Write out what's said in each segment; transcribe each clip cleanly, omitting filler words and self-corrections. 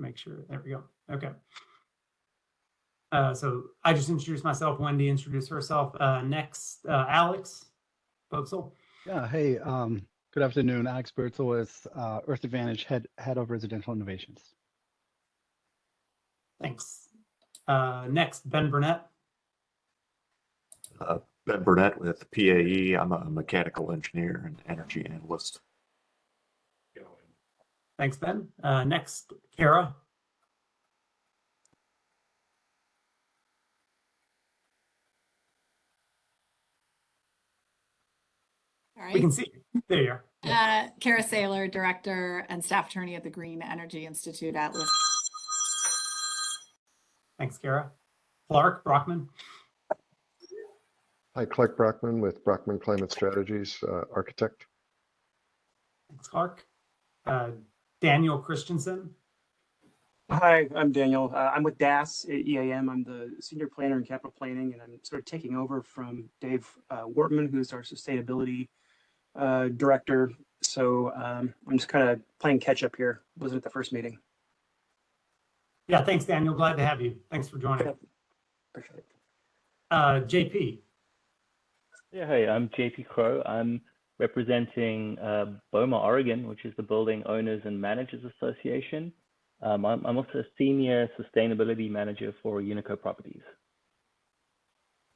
make sure. There we go. Okay. So I just introduced myself. Wendy introduced herself. Next, Alex Boetzel. Yeah, hey, good afternoon. Alex Bertzel with Earth Advantage, head of residential innovations. Thanks. Next, Ben Burnett. Ben Burnett with PAE. I'm a mechanical engineer and energy analyst. Thanks, Ben. Next, Kara. All right. We can see you. There you are. Yeah. Kara Saylor, Director and Staff Attorney at the Green Energy Institute at Louis. Thanks, Kara. Clark Brockman. Hi, Clark Brockman with Brockman Climate Strategies, architect. Thanks, Clark. Daniel Christensen. Hi, I'm Daniel. I'm with DAS at EAM. I'm the Senior Planner in Capital Planning, and I'm sort of taking over from Dave Wortman, who's our Sustainability Director. So I'm just kind of playing catch up here. Wasn't at the first meeting. Yeah, thanks, Daniel. Glad to have you. Thanks for joining. Yeah, appreciate it. JP. Yeah, hey, I'm JP Crow. I'm representing BOMA, Oregon, which is the Building Owners and Managers Association. I'm also a Senior Sustainability Manager for Unico Properties.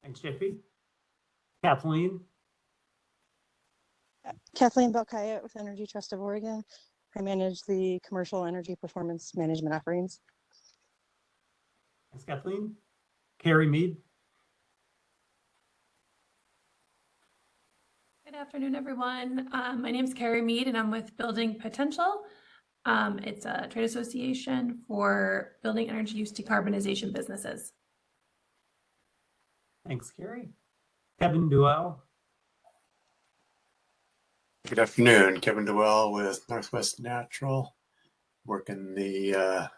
Thanks, JP. Kathleen. Kathleen Belkayat with Energy Trust of Oregon. I manage the commercial energy performance management offerings. Thanks, Kathleen. Carrie Mead. Good afternoon, everyone. My name is Carrie Mead, and I'm with Building Potential. It's a trade association for building energy use decarbonization businesses. Thanks, Carrie. Kevin Duell. Good afternoon, Kevin Dewell with Northwest Natural. Work in the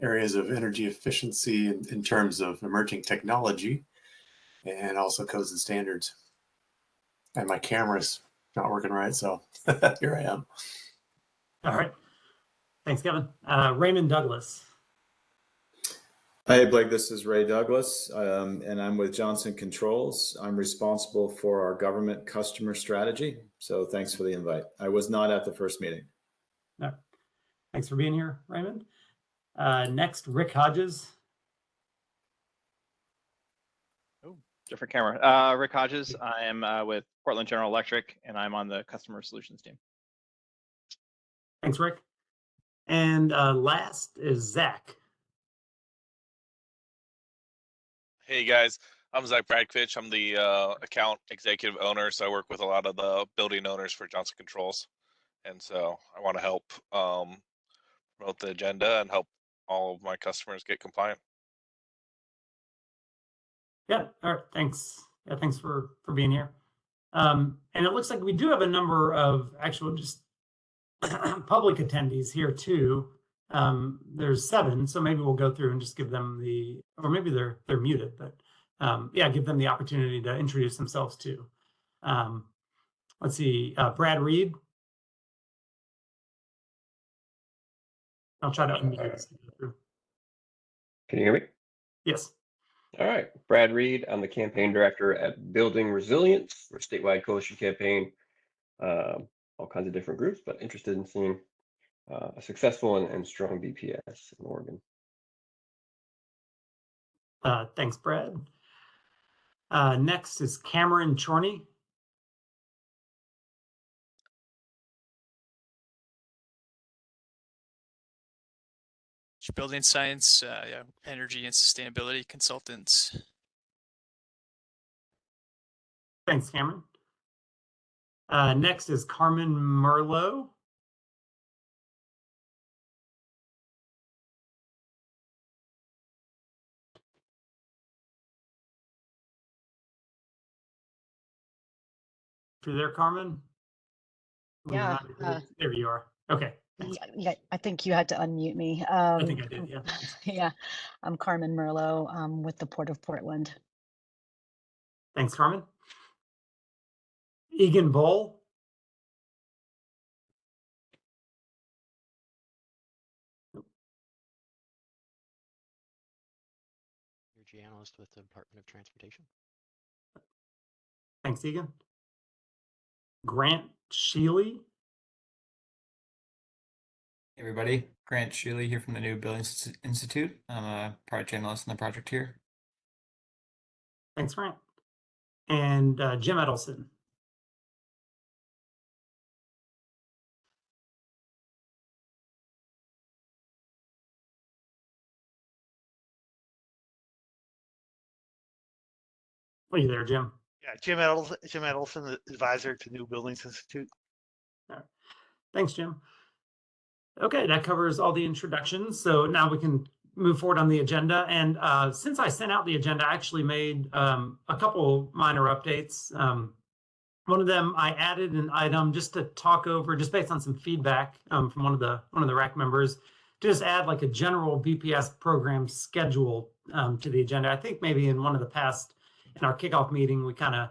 areas of energy efficiency in terms of emerging technology and also codes and standards. And my camera's not working right, so here I am. All right. Thanks, Kevin. Raymond Douglas. Hi, Blake. This is Ray Douglas, and I'm with Johnson Controls. I'm responsible for our government customer strategy. So thanks for the invite. I was not at the first meeting. No. Thanks for being here, Raymond. Next, Rick Hodges. Oh, different camera. Rick Hodges. I am with Portland General Electric, and I'm on the customer solutions team. Thanks, Rick. And last is Zach. Hey guys, I'm Zach Bradkovich. I'm the account executive owner, so I work with a lot of the building owners for Johnson Controls, and so I want to help promote the agenda and help all of my customers get compliant. Yeah, all right, thanks. Yeah, thanks for being here. And it looks like we do have a number of actual just public attendees here too. There's 7, so maybe we'll go through and just give them the, or maybe they're muted, but yeah, give them the opportunity to introduce themselves too. Let's see, Brad Reed. I'll try to unmute. Can you hear me? Yes. All right, Brad Reed. I'm the campaign director at Building Resilience, a statewide coalition campaign, all kinds of different groups, but interested in seeing a successful and strong BPS in Oregon. Thanks, Brad. Next is Cameron Chorney. Building science, energy and sustainability consultants. Thanks, Cameron. Next is Carmen Merlot. You there, Carmen? Yeah. There you are. Okay. Yeah, I think you had to unmute me. I think I did, yeah. Yeah, I'm Carmen Merlot with the Port of Portland. Thanks, Carmen. Egan Bowl. energy analyst with the Department of Transportation. Thanks, Egan. Grant Sheely. Hey everybody, Grant Sheely here from the New Buildings Institute. I'm a project analyst on the project here. Thanks, Grant. And Jim Edelson. Are you there, Jim? Yeah, Jim Edelson, advisor to New Buildings Institute. All right. Thanks, Jim. Okay, that covers all the introductions. So now we can move forward on the agenda. And since I sent out the agenda, I actually made a couple minor updates. One of them, I added an item just to talk over, just based on some feedback from one of the RAC members, to just add like a general BPS program schedule to the agenda. I think maybe in one of the past, in our kickoff meeting, we kind of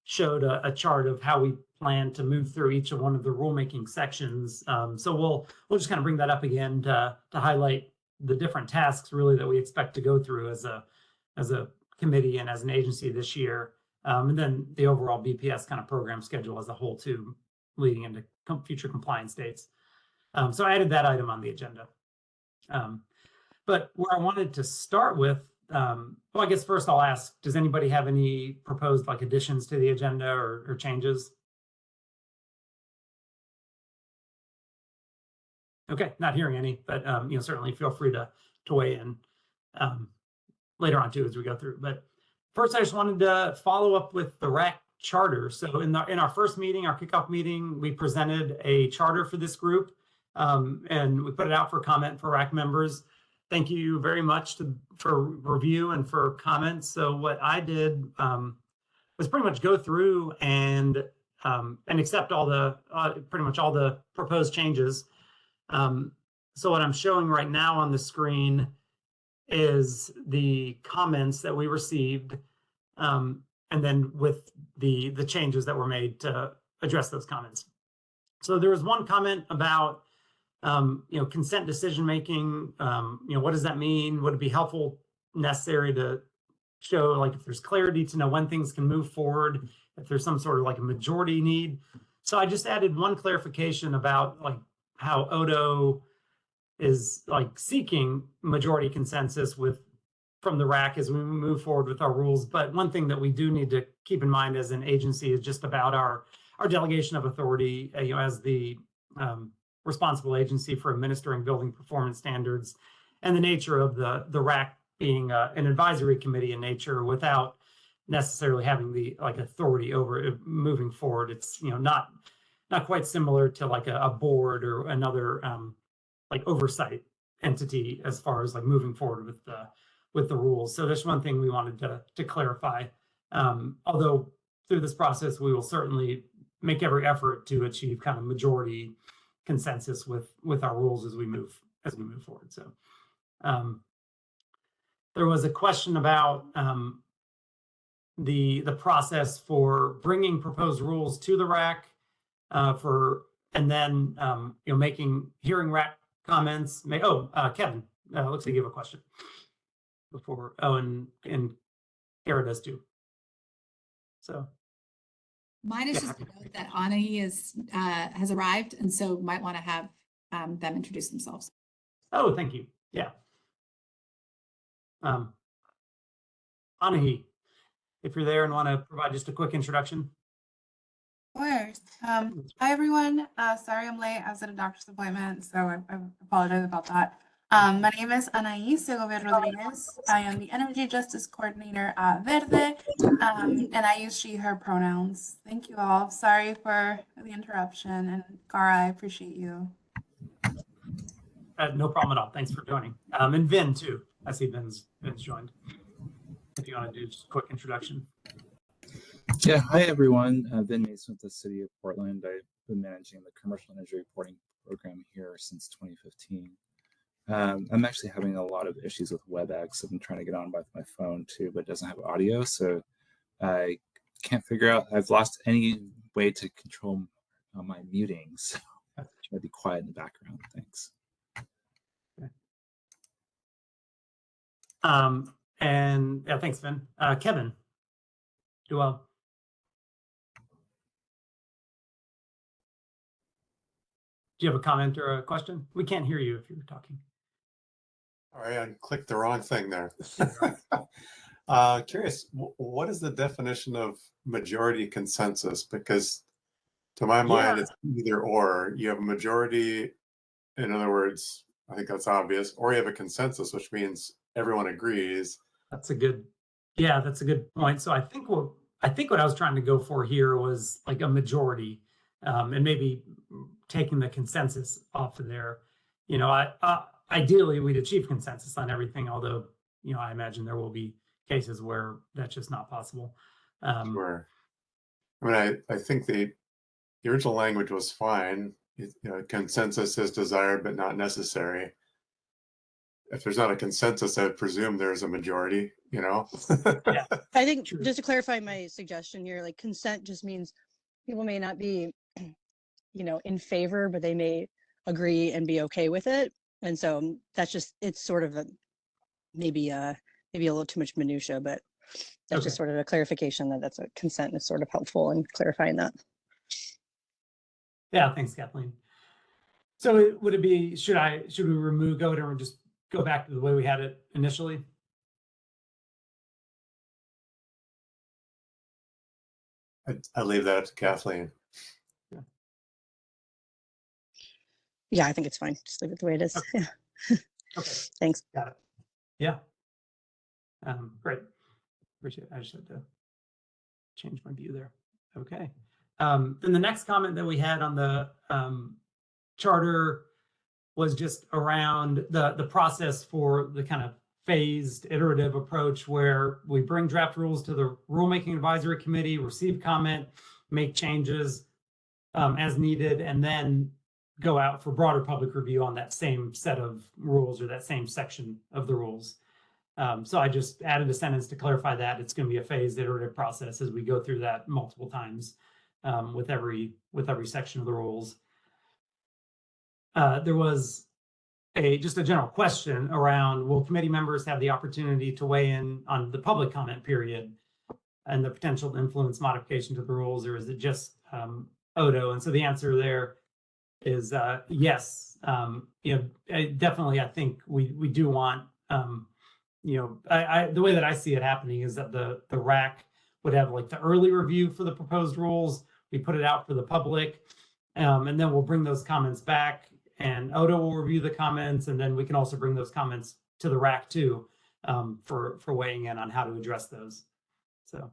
showed a chart of how we plan to move through each of one of the rulemaking sections. So we'll just kind of bring that up again to highlight the different tasks really that we expect to go through as a committee and as an agency this year. And then the overall BPS kind of program schedule as a whole too, leading into future compliance dates. So I added that item on the agenda. But where I wanted to start with, well, I guess first I'll ask, does anybody have any proposed like additions to the agenda or changes? Okay, not hearing any, but certainly feel free to weigh in later on too as we go through. But first, I just wanted to follow up with the RAC charter. So in our first meeting, our kickoff meeting, we presented a charter for this group, and we put it out for comment for RAC members. Thank you very much for review and for comments. So what I did was pretty much go through and accept all the pretty much all the proposed changes. So what I'm showing right now on the screen is the comments that we received, and then with the changes that were made to address those comments. So there was one comment about consent decision making. What does that mean? Would it be helpful, necessary to show like if there's clarity to know when things can move forward, if there's some sort of like a majority need? So I just added one clarification about like how ODO is like seeking majority consensus from the RAC as we move forward with our rules. But one thing that we do need to keep in mind as an agency is just about our delegation of authority, as the responsible agency for administering building performance standards, and the nature of the RAC being an advisory committee in nature without necessarily having the like authority over it moving forward. It's not quite similar to like a board or another like oversight entity as far as like moving forward with the rules. So that's one thing we wanted to clarify. Although through this process, we will certainly make every effort to achieve kind of majority consensus with our rules as we move forward. So there was a question about the process for bringing proposed rules to the RAC and then hearing RAC comments. Kevin, looks like you have a question before. Oh, and Kara does too. So mine is just a note that Anahi has arrived, and so might want to have them introduce themselves. Oh, thank you. Yeah. Anahi, if you're there and want to provide just a quick introduction. Of course. Hi, everyone. Sorry I'm late. I was at a doctor's appointment, so I apologize about that. My name is Anaí Segovia Rodriguez. I am the Energy Justice Coordinator at Verde, and I use she, her pronouns. Thank you all. Sorry for the interruption, and Cara, I appreciate you. No problem at all. Thanks for joining. And Vin, too. I see Vin's joined. If you want to do just a quick introduction. Yeah, hi everyone. Vin Mason with the City of Portland. I've been managing the commercial energy reporting program here since 2015. I'm actually having a lot of issues with WebEx. I've been trying to get on with my phone too, but it doesn't have audio, so I can't figure out. I've lost any way to control my muting, so I try to be quiet in the background. Thanks. And yeah, thanks, Vin. Kevin Duell. Do you have a comment or a question? We can't hear you if you're talking. All right, I clicked the wrong thing there. Curious, what is the definition of majority consensus? Because to my mind, it's either or. You have a majority, in other words, I think that's obvious, or you have a consensus, which means everyone agrees. That's a good point. So I think what I was trying to go for here was like a majority, and maybe taking the consensus off of there. You know, ideally we'd achieve consensus on everything, although, you know, I imagine there will be cases where that's just not possible. Sure. I mean, I think the original language was fine. You know, consensus is desired but not necessary. If there's not a consensus, I would presume there's a majority, you know? Yeah. I think just to clarify my suggestion here, like consent just means people may not be, you know, in favor, but they may agree and be okay with it. And so that's just, it's sort of maybe a little too much minutia, but that's just sort of a clarification that that's a consent is sort of helpful in clarifying that. Yeah, thanks, Kathleen. So would it be, should we remove go to and just go back to the way we had it initially? I leave that up to Kathleen. Yeah, I think it's fine. Just leave it the way it is. Okay. Yeah. Okay. Thanks. Got it. Yeah. Great. Appreciate it. I just had to change my view there. Okay. Then the next comment that we had on the charter was just around the process for the kind of phased iterative approach where we bring draft rules to the Rulemaking Advisory Committee, receive comment, make changes as needed, and then go out for broader public review on that same set of rules or that same section of the rules. So I just added a sentence to clarify that it's going to be a phased iterative process as we go through that multiple times with every section of the rules. There was just a general question around, will committee members have the opportunity to weigh in on the public comment period and the potential to influence modification to the rules, or is it just Odo? And so the answer there is yes. You know, definitely, I think we do want, you know, the way that I see it happening is that the RAC would have like the early review for the proposed rules. We put it out for the public, and then we'll bring those comments back, and Odo will review the comments, and then we can also bring those comments to the RAC too, for weighing in on how to address those. So,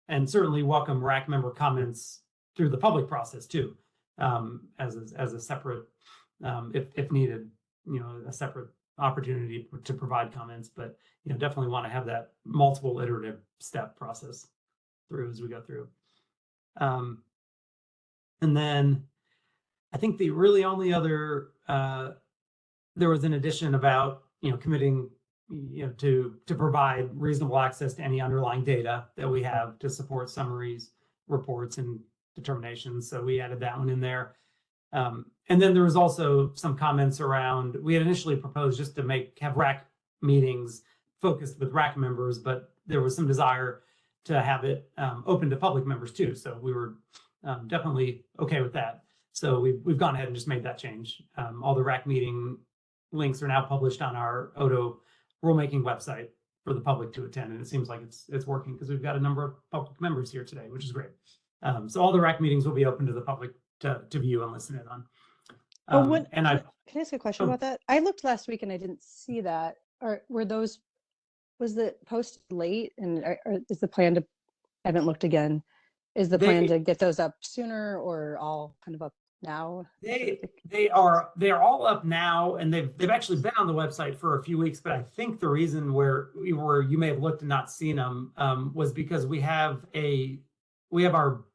and certainly welcome RAC member comments through the public process too, as a separate, if needed, you know, a separate opportunity to provide comments, but you know, definitely want to have that multiple iterative step process through as we go through. And then I think the really only other, there was an addition about, you know, committing, you know, to provide reasonable access to any underlying data that we have to support summaries, reports, and determinations. So we added that one in there. And then there was also some comments around, we had initially proposed just to have RAC meetings focused with RAC members, but there was some desire to have it open to public members too. So we were definitely okay with that. So we've gone ahead and just made that change. All the RAC meeting links are now published on our Odo rulemaking website for the public to attend. And it seems like it's working because we've got a number of public members here today, which is great. So all the RAC meetings will be open to the public to view and listen in on. Can I ask a question about that? I looked last week and I didn't see that. Or was the post late? And is the plan to, I haven't looked again, is the plan to get those up sooner or all kind of up now? They are all up now, and they've actually been on the website for a few weeks. But I think the reason where you may have looked and not seen them was because we have our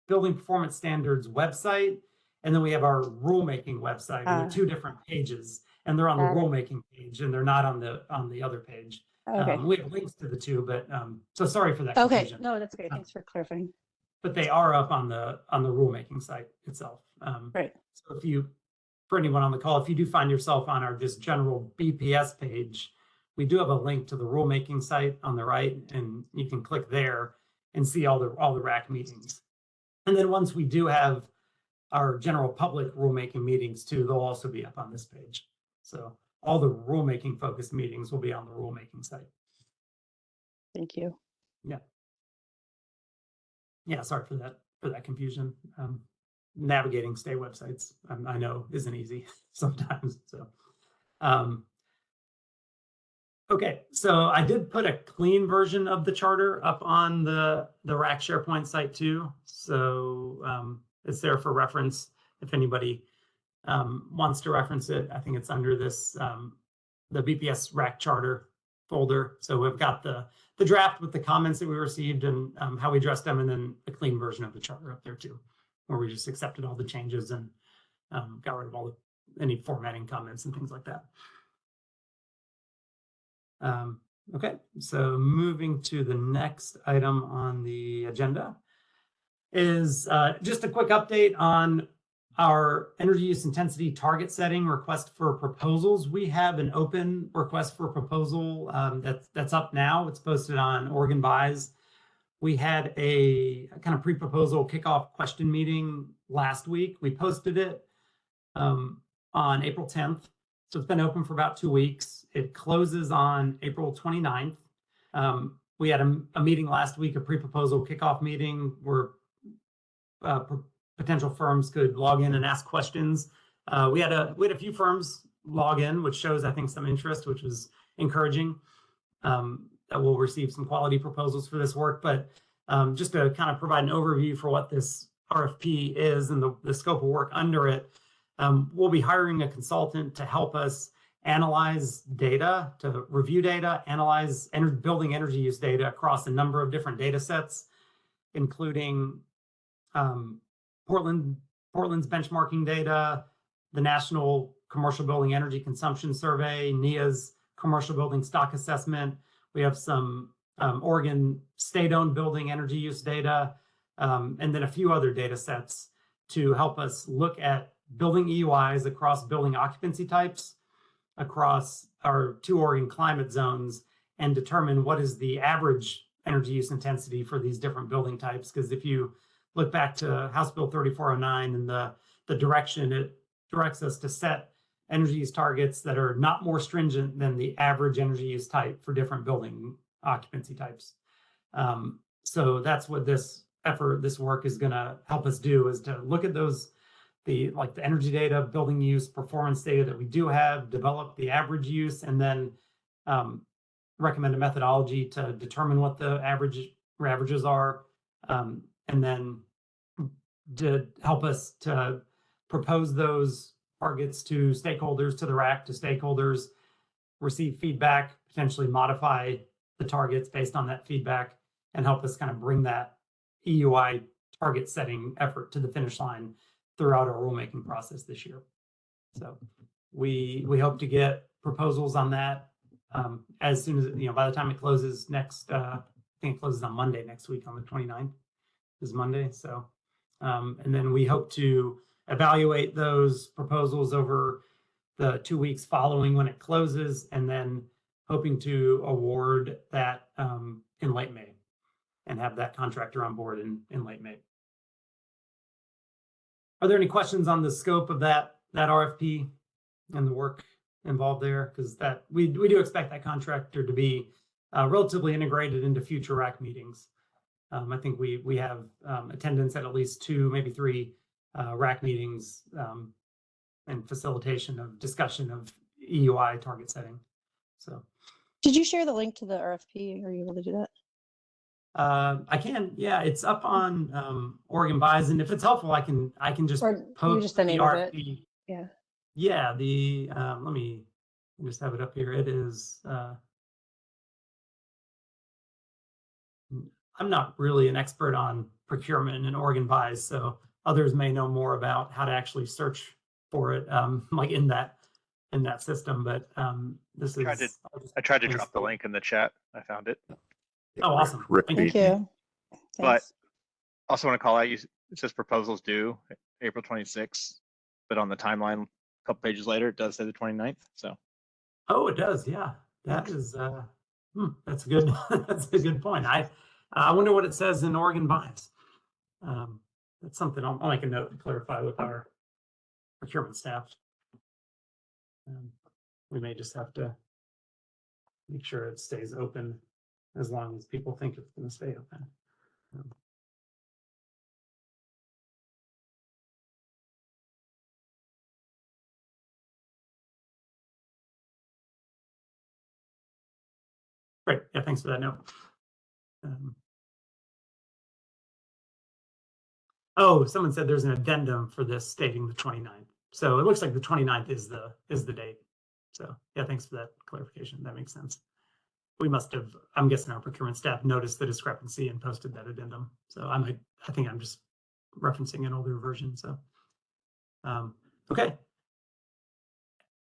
building performance standards website, and then we have our rulemaking website. And they're two different pages, and they're on the rulemaking page, and they're not on the other page. Okay. We have links to the two, but so sorry for that Okay, confusion. no, that's great. Thanks for clarifying. But they are up on the rulemaking site itself. Right. So for anyone on the call, if you do find yourself on our just general BPS page, we do have a link to the rulemaking site on the right, and you can click there and see all the RAC meetings. And then once we do have our general public rulemaking meetings too, they'll also be up on this page. So all the rulemaking focused meetings will be on the rulemaking site. Thank you. Yeah. Yeah, sorry for that confusion. Navigating state websites, I know isn't easy sometimes. So, okay, so I did put a clean version of the charter up on the RAC SharePoint site too. So it's there for reference if anybody wants to reference it. I think it's under this the BPS RAC charter folder. So we've got the draft with the comments that we received and how we addressed them, and then a clean version of the charter up there too, where we just accepted all the changes and got rid of all any formatting comments and things like that. Okay, so moving to the next item on the agenda is just a quick update on our energy use intensity target setting request for proposals. We have an open request for proposal that's up now. It's posted on Oregon Buys. We had a kind of pre-proposal kickoff question meeting last week. We posted it on April 10th. So it's been open for about 2 weeks. It closes on April 29th. We had a meeting last week, a pre-proposal kickoff meeting where potential firms could log in and ask questions. We had a few firms log in, which shows, I think, some interest, which was encouraging. That we'll receive some quality proposals for this work. But just to kind of provide an overview for what this RFP is and the scope of work under it, we'll be hiring a consultant to help us analyze data, to review data, analyze building energy use data across a number of different data sets, including Portland's benchmarking data, the National Commercial Building Energy Consumption Survey, NEA's Commercial Building Stock Assessment. We have some Oregon state-owned building energy use data, and then a few other data sets to help us look at building EUIs across building occupancy types, across our 2 Oregon climate zones, and determine what is the average energy use intensity for these different building types. Because if you look back to House Bill 3409 and the direction it directs us to set energy use targets that are not more stringent than the average energy use type for different building occupancy types. So that's what this work is going to help us do, is to look at those, the energy data, building use, performance data that we do have, develop the average use, and then recommend a methodology to determine what the averages are, and then to help us to propose those targets to stakeholders, to the RAC, to stakeholders, receive feedback, potentially modify the targets based on that feedback, and help us kind of bring that EUI target setting effort to the finish line throughout our rulemaking process this year. So we hope to get proposals on that as soon as, by the time it closes next, I think it closes on Monday next week, on the 29th is Monday. So, and then we hope to evaluate those proposals over the 2 weeks following when it closes, and then hoping to award that in late May and have that contractor on board in late May. Are there any questions on the scope of that RFP and the work involved there? Because that we do expect that contractor to be relatively integrated into future RAC meetings. I think we have attendance at least 2, maybe 3 RAC meetings and facilitation of discussion of EUI target setting. So, did you share the link to the RFP? Are you able to do that? I can, yeah, it's up on Oregon Buys, and if it's helpful, I can just post just the name of it. Yeah. Yeah, let me just have it up here. It is. I'm not really an expert on procurement and Oregon Buys, so others may know more about how to actually search for it, like in that system. But this is. I tried to drop the link in the chat. I found it. Oh, awesome! Thank you. But also want to call out, it says proposals due April 26th, but on the timeline a couple pages later, it does say the 29th. So. Oh, it does. Yeah. That is, that's a good, that's a good point. I wonder what it says in Oregon bias. That's something I'll make a note to clarify with our procurement staff. We may just have to make sure it stays open as long as people think it's going to stay open. Great. Yeah, thanks for that note. Oh, someone said there's an addendum for this stating the 29th. So it looks like the 29th is the date. So yeah, thanks for that clarification. That makes sense. We must have, I'm guessing our procurement staff noticed the discrepancy and posted that addendum. So I think I'm just referencing an older version. So, okay.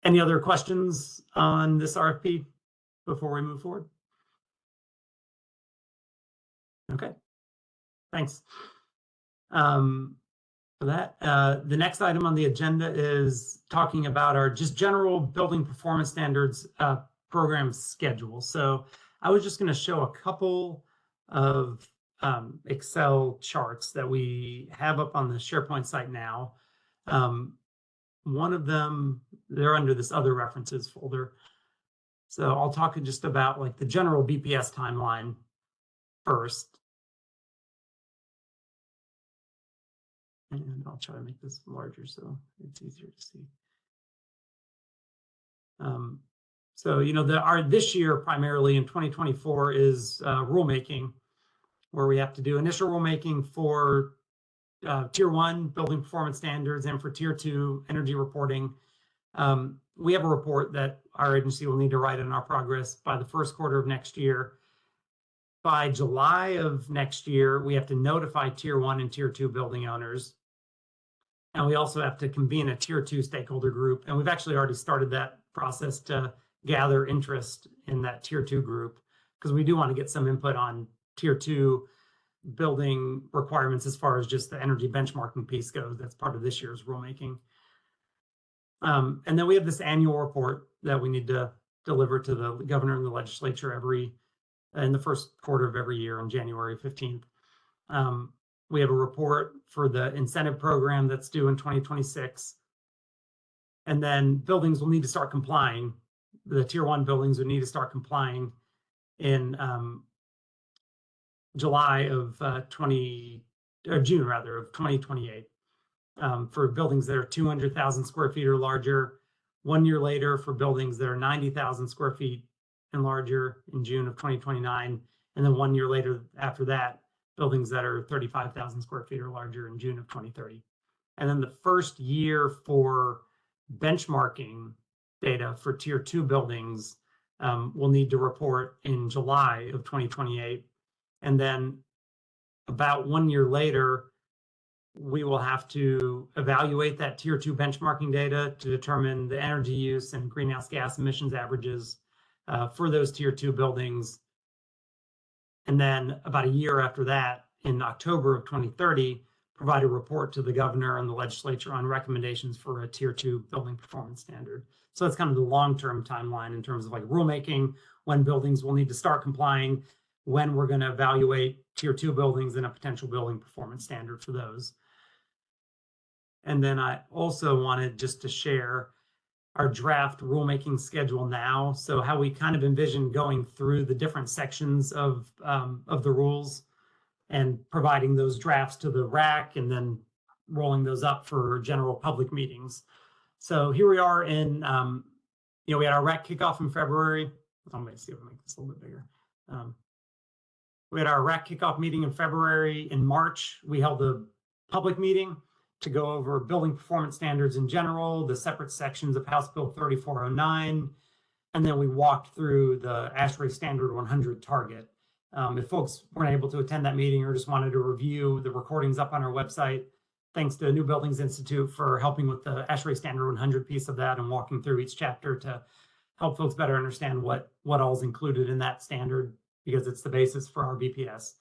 Any other questions on this RFP before we move forward? Okay, thanks. For that, the next item on the agenda is talking about our just general building performance standards program schedule. So I was just going to show a couple of Excel charts that we have up on the SharePoint site now. One of them, they're under this other references folder. So I'll talk just about like the general BPS timeline first. And I'll try to make this larger so it's easier to see. So, you know, this year primarily in 2024 is rulemaking, where we have to do initial rulemaking for Tier 1 building performance standards and for Tier 2 energy reporting. We have a report that our agency will need to write in our progress by the first quarter of next year. By July of next year, we have to notify Tier 1 and Tier 2 building owners. And we also have to convene a Tier 2 stakeholder group. And we've actually already started that process to gather interest in that Tier 2 group, because we do want to get some input on Tier 2 building requirements as far as just the energy benchmarking piece goes. That's part of this year's rulemaking. And then we have this annual report that we need to deliver to the governor and the legislature in the first quarter of every year on January 15th. We have a report for the incentive program that's due in 2026. And then buildings will need to start complying. The Tier 1 buildings would need to start complying in June of 2028 for buildings that are 200,000 square feet or larger. 1 year later for buildings that are 90,000 square feet and larger in June of 2029. And then 1 year later after that, buildings that are 35,000 square feet or larger in June of 2030. And then the first year for benchmarking data for Tier 2 buildings will need to report in July of 2028. And then about 1 year later, we will have to evaluate that Tier 2 benchmarking data to determine the energy use and greenhouse gas emissions averages for those Tier 2 buildings. And then about a year after that, in October of 2030, provide a report to the governor and the legislature on recommendations for a Tier 2 building performance standard. So that's kind of the long-term timeline in terms of like rulemaking, when buildings will need to start complying, when we're going to evaluate Tier 2 buildings and a potential building performance standard for those. And then I also wanted just to share our draft rulemaking schedule now. So how we kind of envision going through the different sections of the rules and providing those drafts to the RAC and then rolling those up for general public meetings. So here we are in, we had our RAC kickoff in February. I'm going to see if I make this a little bit bigger. We had our RAC kickoff meeting in February. In March, we held a public meeting to go over building performance standards in general, the separate sections of House Bill 3409, and then we walked through the ASHRAE Standard 100 target. If folks weren't able to attend that meeting or just wanted to review the recordings up on our website, thanks to New Buildings Institute for helping with the ASHRAE Standard 100 piece of that and walking through each chapter to help folks better understand what all is included in that standard, because it's the basis for our BPS.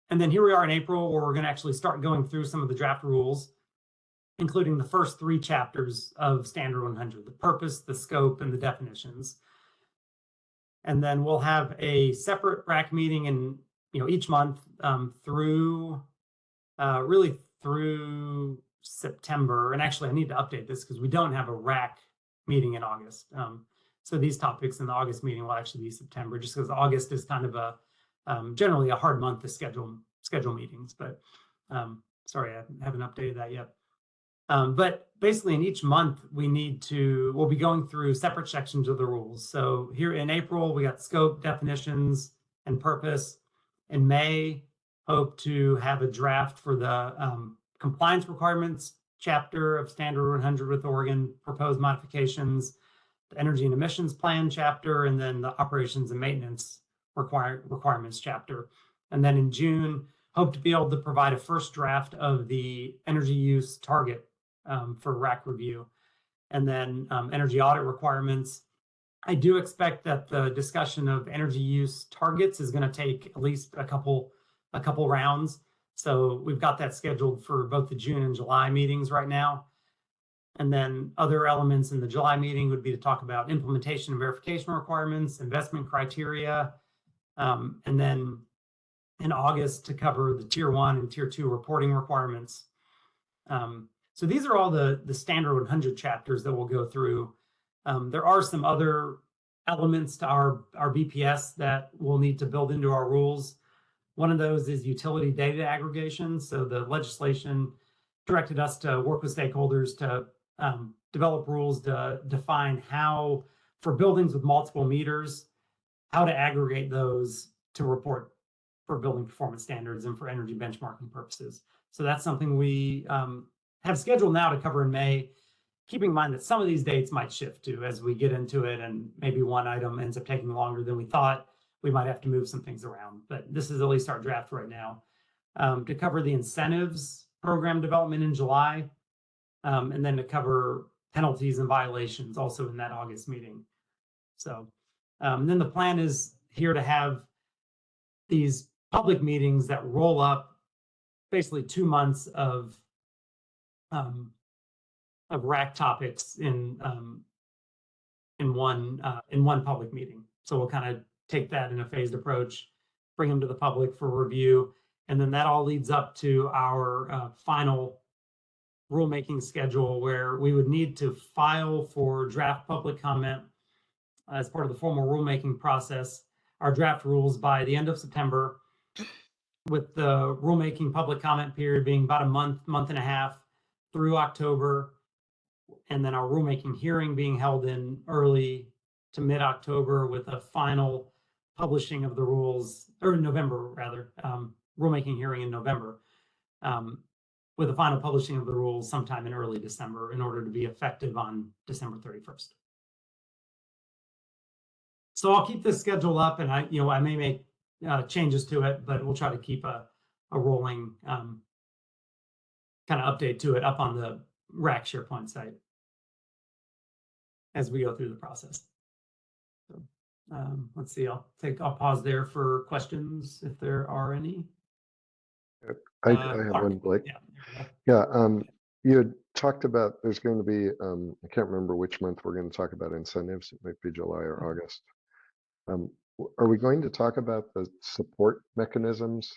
And then here we are in April, where we're going to actually start going through some of the draft rules, including the first 3 chapters of Standard 100, the purpose, the scope, and the definitions. And then we'll have a separate RAC meeting in, each month through really through September. And actually, I need to update this because we don't have a RAC meeting in August. So these topics in the August meeting will actually be September, just because August is kind of a generally a hard month to schedule meetings. But sorry, I haven't updated that yet. But basically, in each month, we'll be going through separate sections of the rules. So here in April, we got scope, definitions, and purpose. In May, hope to have a draft for the compliance requirements chapter of Standard 100 with Oregon, proposed modifications, the energy and emissions plan chapter, and then the operations and maintenance requirements chapter. And then in June, hope to be able to provide a first draft of the energy use target for RAC review. And then energy audit requirements. I do expect that the discussion of energy use targets is going to take at least a couple rounds. So we've got that scheduled for both the June and July meetings right now. And then other elements in the July meeting would be to talk about implementation and verification requirements, investment criteria, and then in August to cover the Tier 1 and Tier 2 reporting requirements. So these are all the standard 100 chapters that we'll go through. There are some other elements to our BPS that we'll need to build into our rules. One of those is utility data aggregation. So the legislation directed us to work with stakeholders to develop rules to define how, for buildings with multiple meters, how to aggregate those to report for building performance standards and for energy benchmarking purposes. So that's something we have scheduled now to cover in May, keeping in mind that some of these dates might shift too as we get into it, and maybe one item ends up taking longer than we thought. We might have to move some things around, but this is at least our draft right now. To cover the incentives program development in July, and then to cover penalties and violations also in that August meeting. So then the plan is here to have these public meetings that roll up basically 2 months of RAC topics in one public meeting. So we'll kind of take that in a phased approach, bring them to the public for review, and then that all leads up to our final rulemaking schedule, where we would need to file for draft public comment as part of the formal rulemaking process, our draft rules by the end of September, with the rulemaking public comment period being about a month and a half through October, and then our rulemaking hearing being held in early to mid-October with a final publishing of the rules, or November rather, rulemaking hearing in November, with a final publishing of the rules sometime in early December in order to be effective on December 31st. So I'll keep this schedule up, and I may make changes to it, but we'll try to keep a rolling kind of update to it up on the RAC SharePoint site as we go through the process. So, let's see, I'll pause there for questions if there are any. I have one, Blake. Yeah, you had talked about there's going to be, I can't remember which month we're going to talk about incentives. It might be July or August. Are we going to talk about the support mechanisms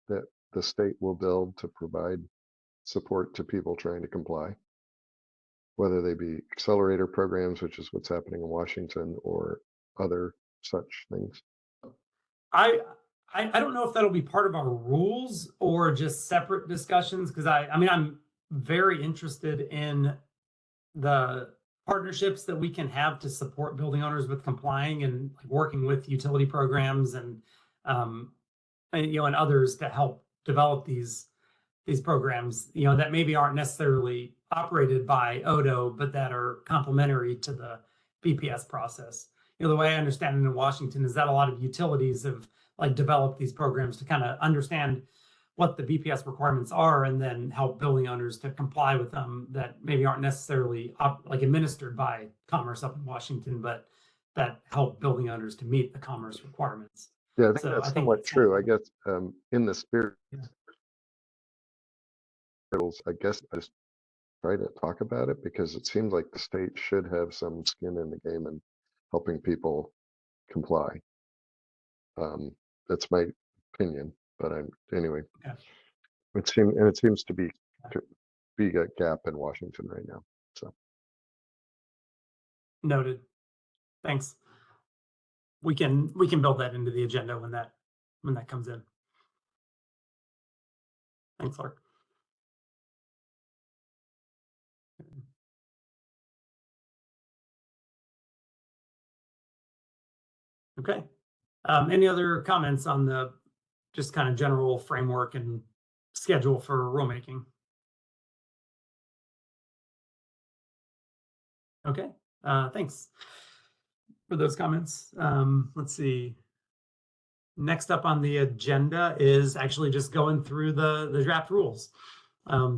that the state will build to provide support to people trying to comply? Whether they be accelerator programs, which is what's happening in Washington, or other such things? I don't know if that'll be part of our rules or just separate discussions, because I mean, I'm very interested in the partnerships that we can have to support building owners with complying and working with utility programs and others to help develop these programs, that maybe aren't necessarily operated by ODO, but that are complementary to the BPS process. The way I understand it in Washington is that a lot of utilities have developed these programs to kind of understand what the BPS requirements are and then help building owners to comply with them, that maybe aren't necessarily administered by Commerce up in Washington, but that help building owners to meet the Commerce requirements. Yeah, I think that's somewhat true. I guess in the spirit, I guess I just try to talk about it because it seems like the state should have some skin in the game and helping people comply. That's my opinion, but anyway. Okay. It seems to be a gap in Washington right now. So Noted. Thanks. We can build that into the agenda when that comes in. Thanks, Lark. Okay. Any other comments on the just kind of general framework and schedule for rulemaking? Okay. Thanks for those comments. Let's see. Next up on the agenda is actually just going through the draft rules.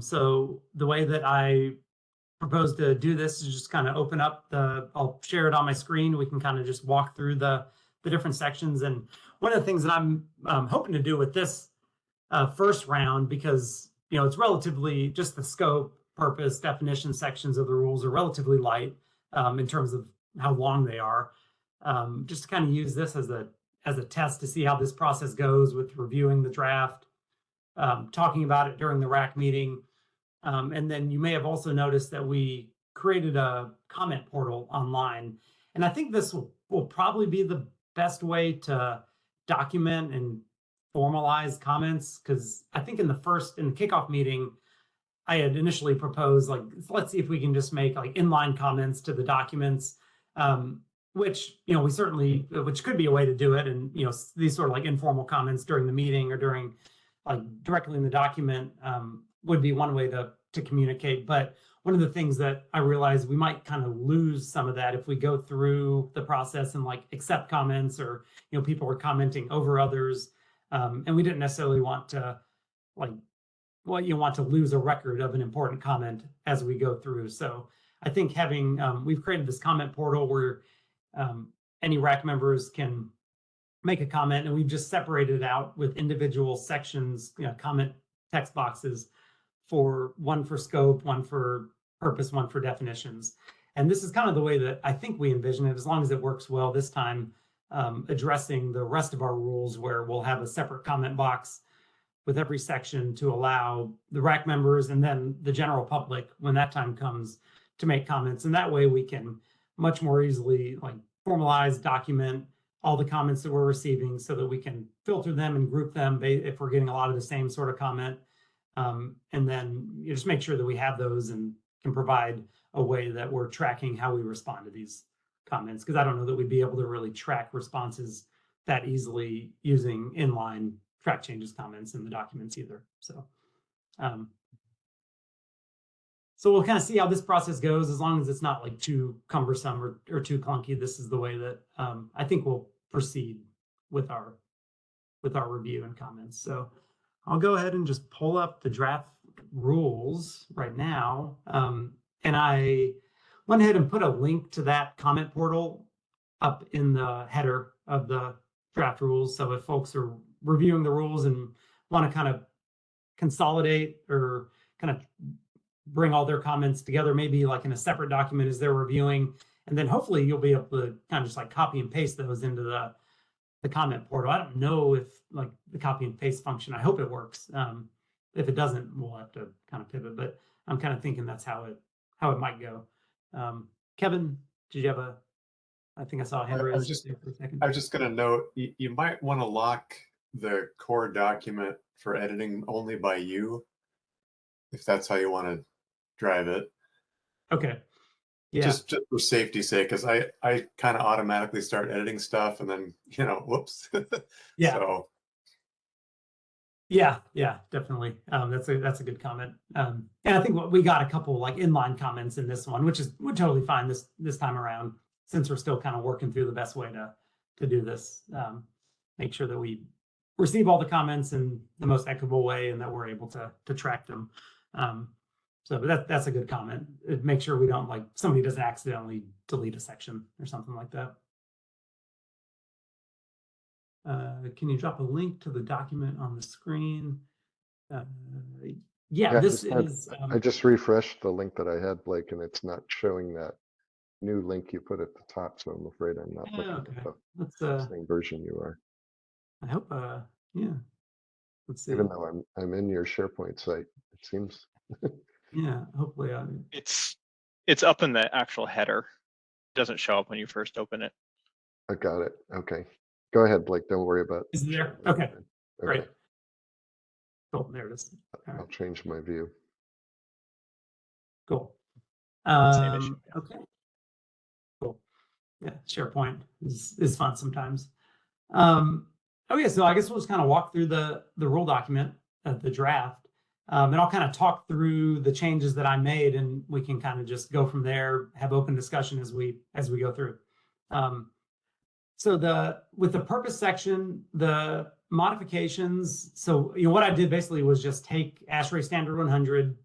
So the way that I propose to do this is just kind of open up I'll share it on my screen. We can kind of just walk through the different sections. And one of the things that I'm hoping to do with this first round, because it's relatively just the scope, purpose, definition sections of the rules are relatively light in terms of how long they are. Just to kind of use this as a test to see how this process goes with reviewing the draft, talking about it during the RAC meeting. And then you may have also noticed that we created a comment portal online. And I think this will probably be the best way to document and formalize comments, because I think in the kickoff meeting, I had initially proposed, like, let's see if we can just make like inline comments to the documents, which which could be a way to do it. And these sort of like informal comments during the meeting or during like directly in the document would be one way to communicate. But one of the things that I realized we might kind of lose some of that if we go through the process and like accept comments, or people were commenting over others, and we didn't necessarily want to lose a record of an important comment as we go through. So I think we've created this comment portal where any RAC members can make a comment, and we've just separated out with individual sections, comment text boxes, one for scope, one for purpose, one for definitions. And this is kind of the way that I think we envision it, as long as it works well this time, addressing the rest of our rules, where we'll have a separate comment box with every section to allow the RAC members and then the general public, when that time comes, to make comments. And that way we can much more easily formalize, document all the comments that we're receiving, so that we can filter them and group them if we're getting a lot of the same sort of comment. And then you just make sure that we have those and can provide a way that we're tracking how we respond to these comments, because I don't know that we'd be able to really track responses that easily using inline track changes comments in the documents either. So we'll kind of see how this process goes. As long as it's not like too cumbersome or too clunky, this is the way that I think we'll proceed with our review and comments. So I'll go ahead and just pull up the draft rules right now. And I went ahead and put a link to that comment portal up in the header of the draft rules. So if folks are reviewing the rules and want to kind of consolidate or kind of bring all their comments together, maybe like in a separate document as they're reviewing, and then hopefully you'll be able to kind of just like copy and paste those into the comment portal. I don't know if like the copy and paste function, I hope it works. If it doesn't, we'll have to kind of pivot, but I'm kind of thinking that's how it might go. Kevin, did you have I think I saw a hand raised there for a second. I was just going to note, you might want to lock the core document for editing only by you, if that's how you want to drive it. Okay. Yeah. Just for safety's sake, because I kind of automatically start editing stuff and then, whoops. Yeah. So. Yeah, definitely. That's a good comment. And I think we got a couple like inline comments in this one, we're totally fine this time around, since we're still kind of working through the best way to do this. Make sure that we receive all the comments in the most equitable way, and that we're able to track them. So that's a good comment. Make sure we don't somebody doesn't accidentally delete a section or something like that. Can you drop a link to the document on the screen? Yeah, this is. I just refreshed the link that I had, Blake, and it's not showing that new link you put at the top, so I'm afraid I'm not looking Okay. at the Let's same version you are. I hope yeah. Let's see. Even though I'm in your SharePoint site, it seems. Yeah, hopefully It's up in the actual header. It doesn't show up when you first open it. I got it. Okay. Go ahead, Blake. Don't worry about Is it there? sharing Okay. anything. Great. Okay. Cool. There it is. All I'll right. change my view. Cool. Same issue. Okay. Cool. Yeah, SharePoint is fun sometimes. Okay, so I guess we'll just kind of walk through the rule document, the draft, and I'll kind of talk through the changes that I made, and we can kind of just go from there, have open discussion as we go through. So with the purpose section, the modifications. So what I did basically was just take ASHRAE Standard 100,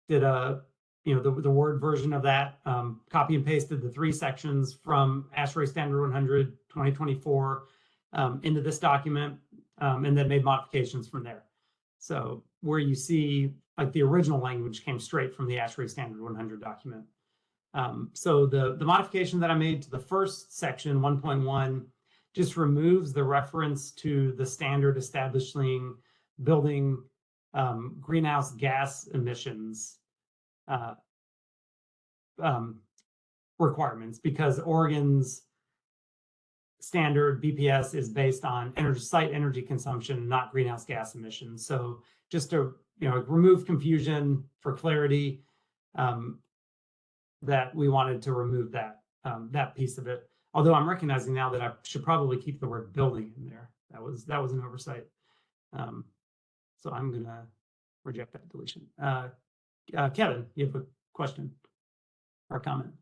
did a the Word version of that, copy and pasted the 3 sections from ASHRAE Standard 100 2024 into this document, and then made modifications from there. So where you see like the original language came straight from the ASHRAE Standard 100 document. So the modification that I made to the first section 1.1 just removes the reference to the standard establishing building greenhouse gas emissions requirements, because Oregon's standard BPS is based on site energy consumption, not greenhouse gas emissions. So just to remove confusion for clarity, that we wanted to remove that piece of it. Although I'm recognizing now that I should probably keep the word building in there. That was an oversight. So I'm gonna reject that deletion. Kevin, you have a question or comment?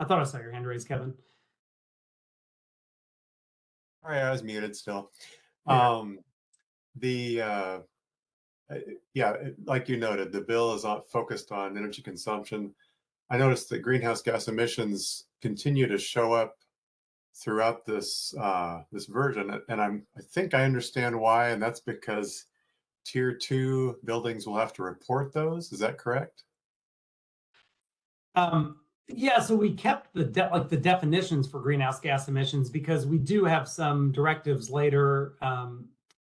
I thought I saw your hand raised, Kevin. All right, I was muted still. Yeah, like you noted, the bill is not focused on energy consumption. I noticed that greenhouse gas emissions continue to show up throughout this this version, and I think I understand why, and that's because Tier 2 buildings will have to report those. Is that correct? Yeah, so we kept the definitions for greenhouse gas emissions because we do have some directives later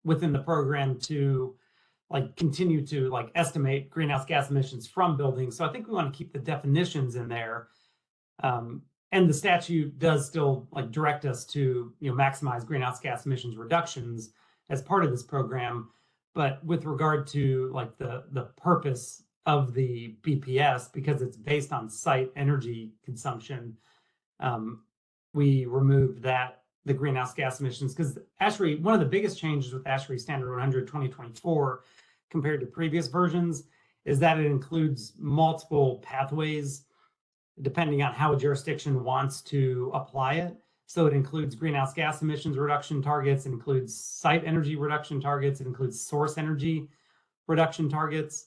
within the program to continue to estimate greenhouse gas emissions from buildings. So I think we want to keep the definitions in there. And the statute does still direct us to maximize greenhouse gas emissions reductions as part of this program. But with regard to the purpose of the BPS, because it's based on site energy consumption, we removed the greenhouse gas emissions, because ASHRAE, one of the biggest changes with ASHRAE Standard 100 2024 compared to previous versions is that it includes multiple pathways depending on how a jurisdiction wants to apply it. So it includes greenhouse gas emissions reduction targets, it includes site energy reduction targets, it includes source energy reduction targets,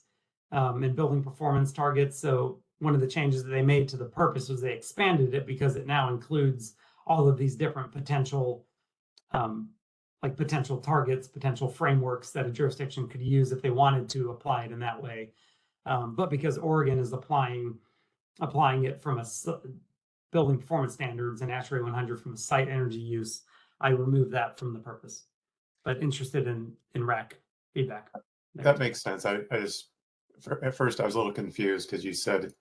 and building performance targets. So one of the changes that they made to the purpose was they expanded it because it now includes all of these different potential potential targets, potential frameworks that a jurisdiction could use if they wanted to apply it in that way. But because Oregon is applying it from a building performance standards and ASHRAE 100 from a site energy use, I removed that from the purpose. But interested in RAC feedback. That makes sense. I just, at first I was a little confused because you said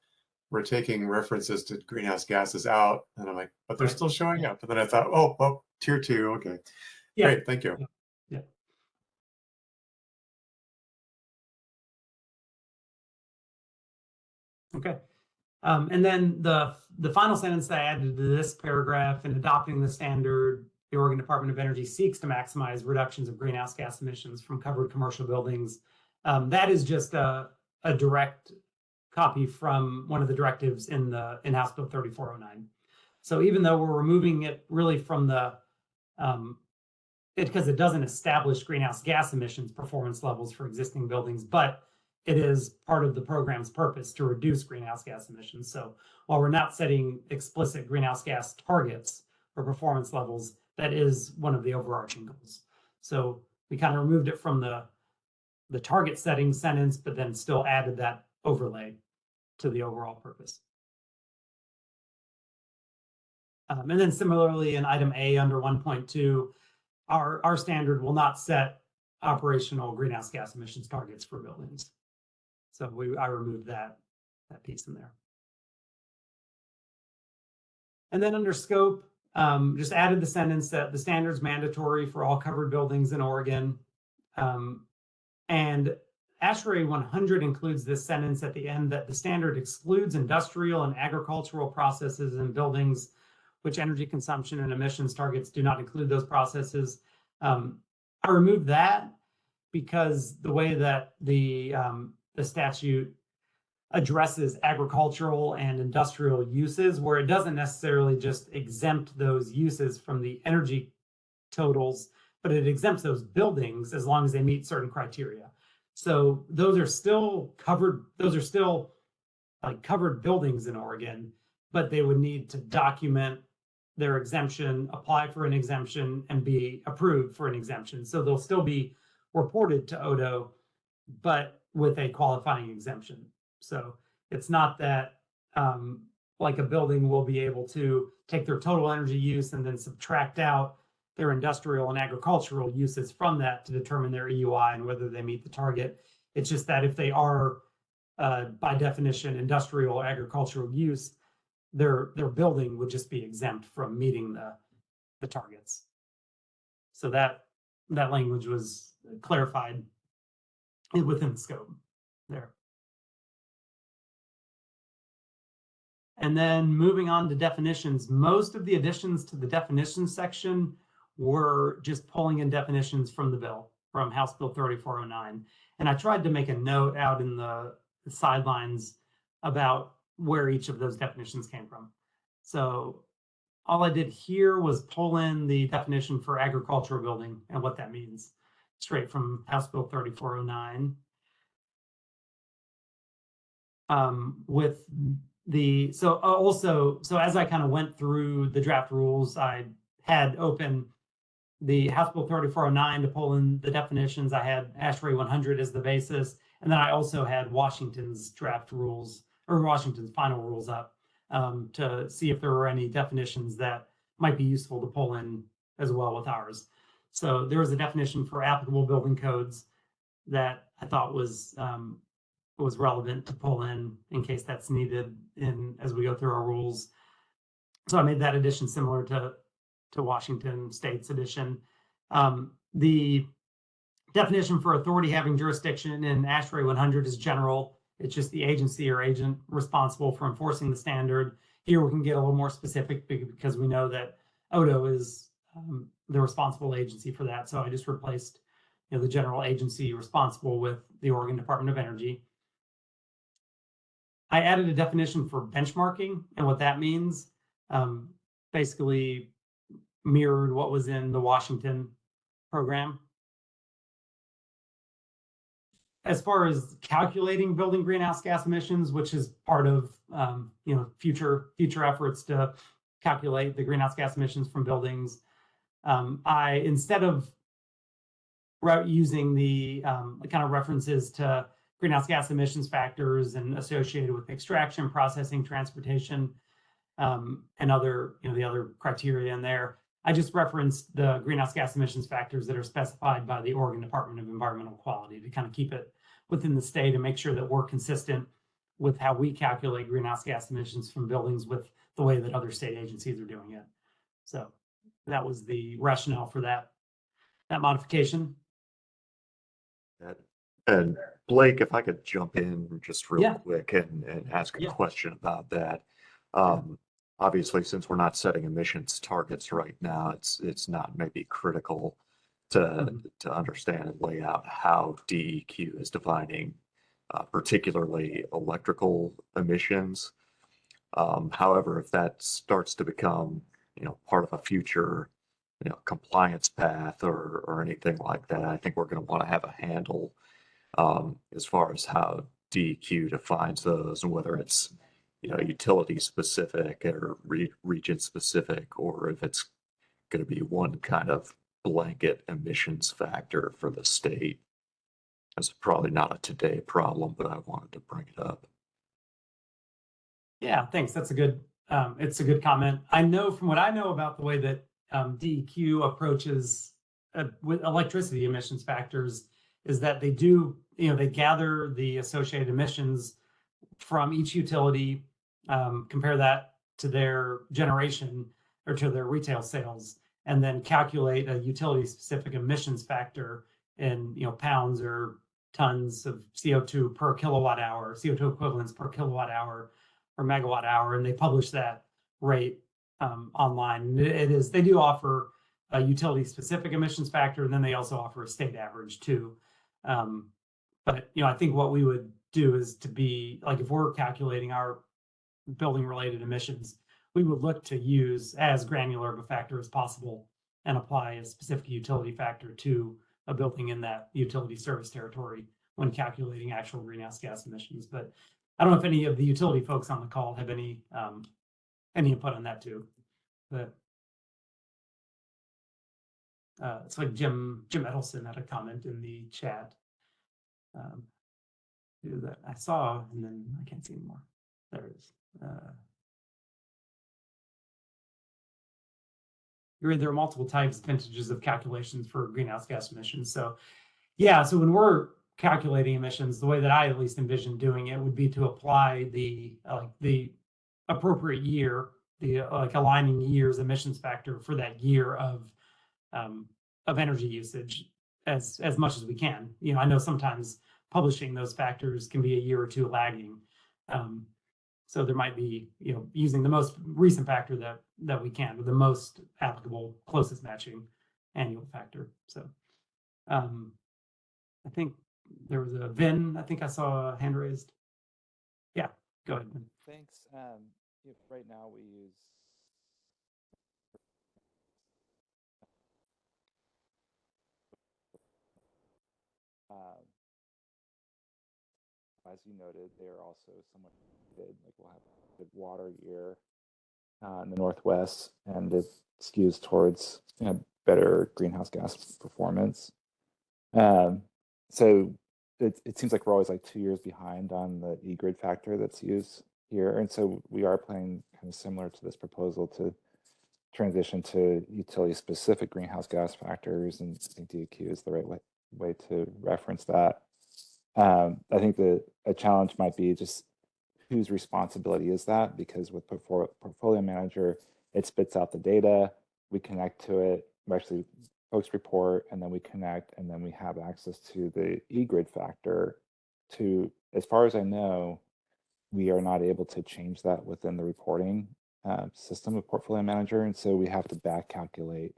we're taking references to greenhouse gases out, and I'm like, but they're still showing up. And then I thought, oh, well, Tier 2, okay. Yeah. Great, thank you. Yeah. Okay. And then the final sentence that I added to this paragraph: in adopting the standard, the Oregon Department of Energy seeks to maximize reductions of greenhouse gas emissions from covered commercial buildings. That is just a direct copy from one of the directives in House Bill 3409. So even though we're removing it really from the because it doesn't establish greenhouse gas emissions performance levels for existing buildings, but it is part of the program's purpose to reduce greenhouse gas emissions. So while we're not setting explicit greenhouse gas targets or performance levels, that is one of the overarching goals. So we kind of removed it from the target setting sentence, but then still added that overlay to the overall purpose. And then similarly in item A under 1.2, our standard will not set operational greenhouse gas emissions targets for buildings. So I removed that piece in there. And then under scope, just added the sentence that the standard's mandatory for all covered buildings in Oregon. And ASHRAE 100 includes this sentence at the end that the standard excludes industrial and agricultural processes in buildings which energy consumption and emissions targets do not include those processes. I removed that because the way that the statute addresses agricultural and industrial uses, where it doesn't necessarily just exempt those uses from the energy totals, but it exempts those buildings as long as they meet certain criteria. So those are still covered, like covered buildings in Oregon, but they would need to document their exemption, apply for an exemption, and be approved for an exemption. So they'll still be reported to ODO, but with a qualifying exemption. So it's not that like a building will be able to take their total energy use and then subtract out their industrial and agricultural uses from that to determine their EUI and whether they meet the target. It's just that if they are, by definition, industrial or agricultural use, their building would just be exempt from meeting the targets. So that language was clarified within the scope there. And then moving on to definitions, most of the additions to the definitions section were just pulling in definitions from the bill, from House Bill 3409. And I tried to make a note out in the sidelines about where each of those definitions came from. So all I did here was pull in the definition for agricultural building and what that means, straight from House Bill 3409. With the, so as I kind of went through the draft rules, I had open the House Bill 3409 to pull in the definitions. I had ASHRAE 100 as the basis, and then I also had Washington's draft rules, or Washington's final rules up to see if there were any definitions that might be useful to pull in as well with ours. So there was a definition for applicable building codes that I thought was relevant to pull in case that's needed as we go through our rules. So I made that addition similar to Washington State's edition. The definition for authority having jurisdiction in ASHRAE 100 is general. It's just the agency or agent responsible for enforcing the standard. Here we can get a little more specific because we know that ODO is the responsible agency for that. So I just replaced the general agency responsible with the Oregon Department of Energy. I added a definition for benchmarking and what that means. Basically mirrored what was in the Washington program. As far as calculating building greenhouse gas emissions, which is part of future efforts to calculate the greenhouse gas emissions from buildings, I, instead of using the kind of references to greenhouse gas emissions factors and associated with extraction, processing, transportation, and other, the other criteria in there, I just referenced the greenhouse gas emissions factors that are specified by the Oregon Department of Environmental Quality to kind of keep it within the state and make sure that we're consistent with how we calculate greenhouse gas emissions from buildings with the way that other state agencies are doing it. So that was the rationale for that modification. And Blake, if I could jump in just real quick and ask a question about that. Obviously, since we're not setting emissions targets right now, it's not maybe critical to understand and lay out how DEQ is defining particularly electrical emissions. However, if that starts to become part of a future compliance path or anything like that, I think we're going to want to have a handle as far as how DEQ defines those and whether it's utility specific or region specific, or if it's going to be one kind of blanket emissions factor for the state. It's probably not a today problem, but I wanted to bring it up. Yeah, thanks. That's a good, it's a good comment. I know from what I know about the way that DEQ approaches with electricity emissions factors is that they do, they gather the associated emissions from each utility, compare that to their generation or to their retail sales, and then calculate a utility specific emissions factor in pounds or tons of CO2 per kilowatt hour, CO2 equivalents per kilowatt hour or megawatt hour, and they publish that rate online. They do offer a utility specific emissions factor, and then they also offer a state average too. But I think what we would do is to be like, if we're calculating our building related emissions, we would look to use as granular of a factor as possible and apply a specific utility factor to a building in that utility service territory when calculating actual greenhouse gas emissions. But I don't know if any of the utility folks on the call have any input on that too. But it's like Jim Edelson had a comment in the chat that I saw, and then I can't see anymore. There it is. There are multiple types, vintages of calculations for greenhouse gas emissions. So yeah, so when we're calculating emissions, the way that I at least envision doing it would be to apply the appropriate year, the aligning year's emissions factor for that year of energy usage as much as we can. I know sometimes publishing those factors can be a year or two lagging. So there might be, using the most recent factor that we can, with the most applicable, closest matching annual factor. So I think there was a Vin, I think I saw a hand raised. Yeah, go ahead, Vin. Thanks. Right now we use as you noted, they are also somewhat good. Like we'll have a good water year in the Northwest, and it skews towards better greenhouse gas performance. So it seems like we're always like 2 years behind on the E-grid factor that's used here. And so we are planning kind of similar to this proposal to transition to utility specific greenhouse gas factors, and I think DEQ is the right way to reference that. I think a challenge might be just whose responsibility is that, because with Portfolio Manager, it spits out the data, we connect to it, we actually post report, and then we connect, and then we have access to the E-grid factor. As far as I know, we are not able to change that within the reporting system of Portfolio Manager, and so we have to back calculate,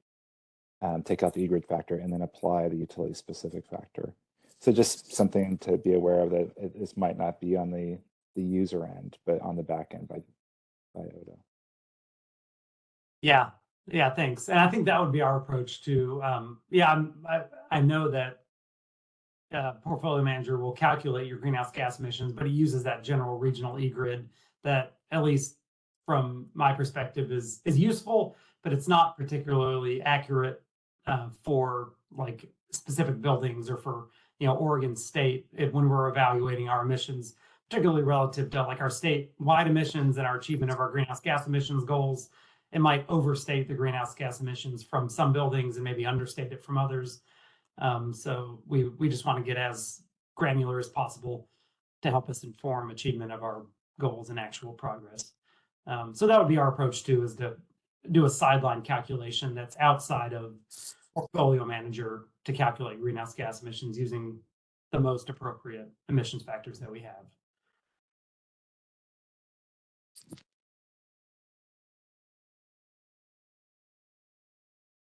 take out the E-grid factor, and then apply the utility specific factor. So just something to be aware of, that this might not be on the user end, but on the back end by ODA. Yeah, thanks. And I think that would be our approach to, I know that Portfolio Manager will calculate your greenhouse gas emissions, but it uses that general regional E-grid that, at least from my perspective, is useful, but it's not particularly accurate for like specific buildings or for Oregon State when we're evaluating our emissions, particularly relative to like our statewide emissions and our achievement of our greenhouse gas emissions goals. It might overstate the greenhouse gas emissions from some buildings and maybe understate it from others. So we just want to get as granular as possible to help us inform achievement of our goals and actual progress. So that would be our approach too, is to do a sideline calculation that's outside of Portfolio Manager to calculate greenhouse gas emissions using the most appropriate emissions factors that we have.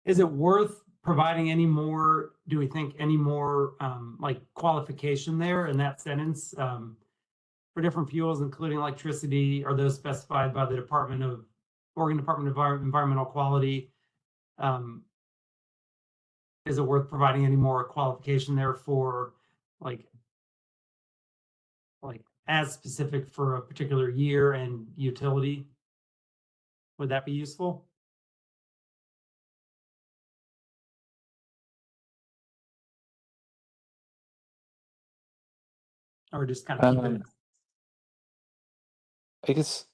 Is it worth providing any more, do we think, any more like qualification there in that sentence for different fuels, including electricity? Are those specified by the Oregon Department of Environmental Quality? Is it worth providing any more qualification there for like as specific for a particular year and utility? Would that be useful? or just kind of keep it? I guess,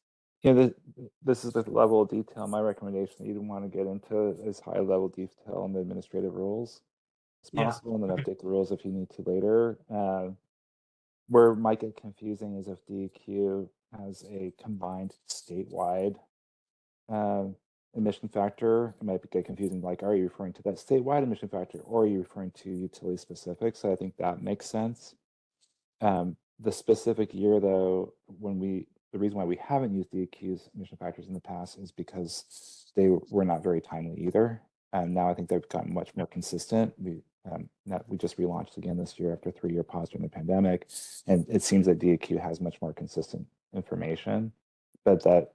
this is the level of detail. My recommendation, you don't want to get into as high level detail on the administrative rules as Yeah, possible, and then okay. update the rules if you need to later. Where it might get confusing is if DEQ has a combined statewide emission factor. It might get confusing, like, are you referring to that statewide emission factor, or are you referring to utility specific? So I think that makes sense. The specific year, though, the reason why we haven't used DEQ's emission factors in the past is because they were not very timely either. And now I think they've gotten much more consistent. We just relaunched again this year after a 3-year pause during the pandemic, and it seems that DEQ has much more consistent information. But that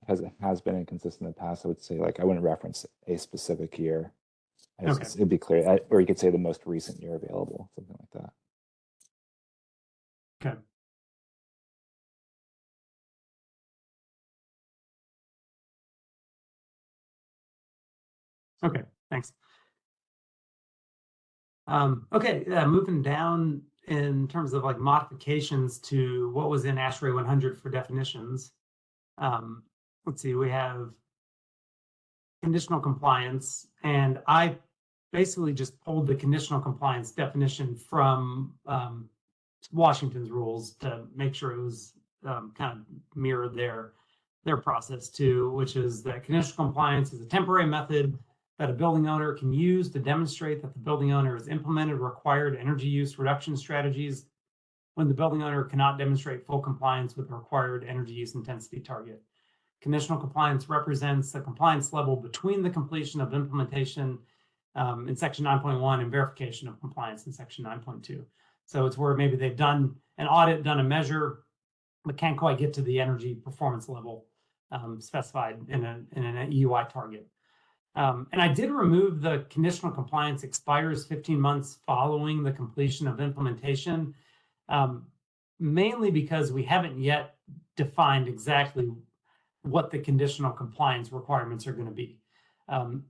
because it has been inconsistent in the past, I would say, like, I wouldn't reference a specific year. It'd be clear, or you could say the most recent year available, something like that. Okay. Okay, thanks. Okay, moving down in terms of like modifications to what was in ASHRAE 100 for definitions. Let's see, we have conditional compliance, and I basically just pulled the conditional compliance definition from Washington's rules to make sure it was kind of mirrored their process too, which is that conditional compliance is a temporary method that a building owner can use to demonstrate that the building owner has implemented required energy use reduction strategies when the building owner cannot demonstrate full compliance with the required energy use intensity target. Conditional compliance represents the compliance level between the completion of implementation in section 9.1 and verification of compliance in section 9.2. So it's where maybe they've done an audit, done a measure, but can't quite get to the energy performance level specified in an EUI target. And I did remove the conditional compliance expires 15 months following the completion of implementation, mainly because we haven't yet defined exactly what the conditional compliance requirements are going to be.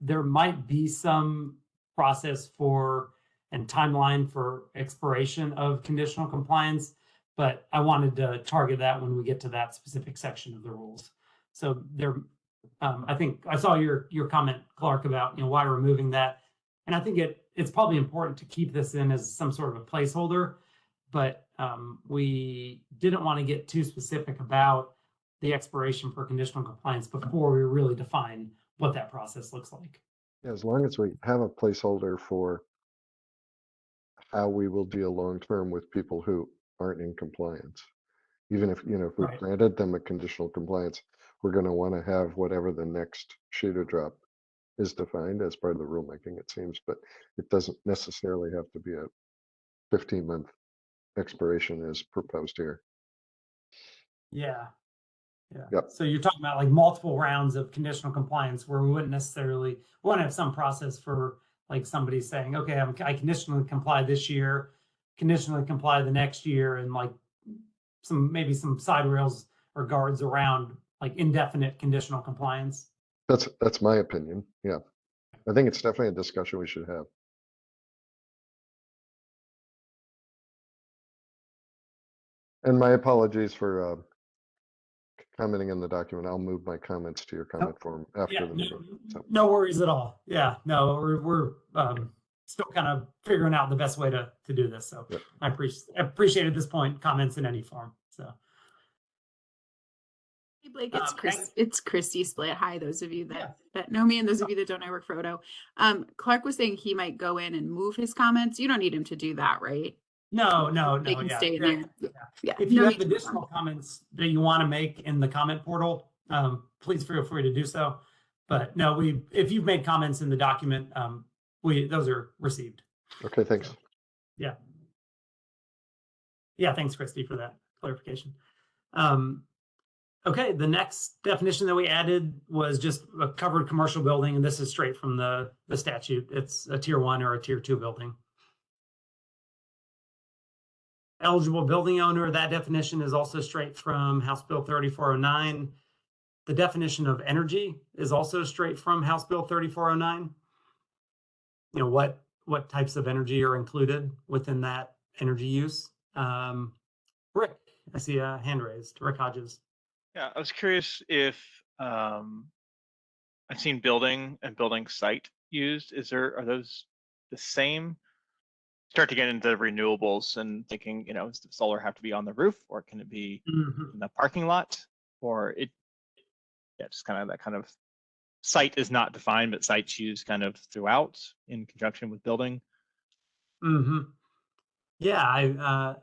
There might be some process for and timeline for expiration of conditional compliance, but I wanted to target that when we get to that specific section of the rules. So there, I think I saw your comment, Clark, about why removing that, and I think it's probably important to keep this in as some sort of a placeholder, but we didn't want to get too specific about the expiration for conditional compliance before we really define what that process looks like. Yeah, as long as we have a placeholder for how we will deal long-term with people who aren't in compliance. Even if, if we granted them a conditional compliance, we're going to want to have whatever the next shoot or drop is defined as part of the rulemaking, it seems, but it doesn't necessarily have to be a 15-month expiration as proposed here. Yeah. Yeah. Yep. So you're talking about like multiple rounds of conditional compliance where we wouldn't necessarily want to have some process for like somebody saying, okay, I conditionally comply this year, conditionally comply the next year, and like maybe some side rails or guards around like indefinite conditional compliance. That's my opinion. Yeah. I think it's definitely a discussion we should have. And my apologies for commenting in the document. I'll move my comments to your comment form after the meeting. So. No worries at all. Yeah, no, we're still kind of figuring out the best way to do this. So yep. I appreciate at this point comments in any form. So. Hey Blake, it's Christy Split. Hi, those of you that know me and those of you that don't. I work for Odo. Clark was saying he might go in and move his comments. You don't need him to do that, right? No. They can stay in there. Yeah. If you have additional comments that you want to make in the comment portal, please feel free to do so. But no, if you've made comments in the document, those are received. Okay, thanks. So, yeah. Yeah, thanks, Christy, for that clarification. Okay, the next definition that we added was just a covered commercial building, and this is straight from the statute. It's a tier 1 or a tier 2 building. Eligible building owner, that definition is also straight from House Bill 3409. The definition of energy is also straight from House Bill 3409. What types of energy are included within that energy use. Rick, I see a hand raised. Rick Hodges. Yeah, I was curious if I've seen building and building site used. Are those the same? Start to get into renewables and thinking, does the solar have to be on the roof, or can it be in the parking lot, or just kind of that kind of site is not defined, but sites used kind of throughout in conjunction with building. Mm-hmm. Yeah,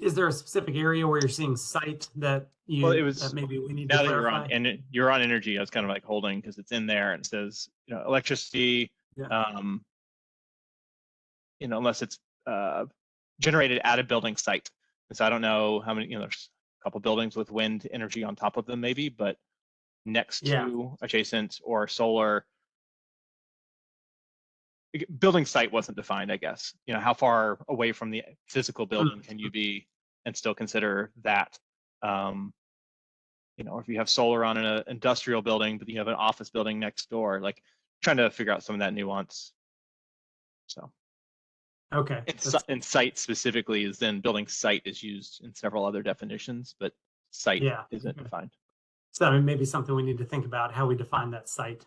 is there a specific area where you're seeing site that that maybe we need to now that clarify? you're on energy, I was kind of like holding because it's in there and it says, electricity, unless it's generated at a building site. And so I don't know how many, there's a couple buildings with wind energy on top of them maybe, but next to, adjacent, or solar. Building site wasn't defined, I guess. How far away from the physical building can you be and still consider that? If you have solar on an industrial building, but you have an office building next door, like trying to figure out some of that nuance. So. Okay. And site specifically is then building site is used in several other definitions, but site isn't defined. So that may be something we need to think about, how we define that site.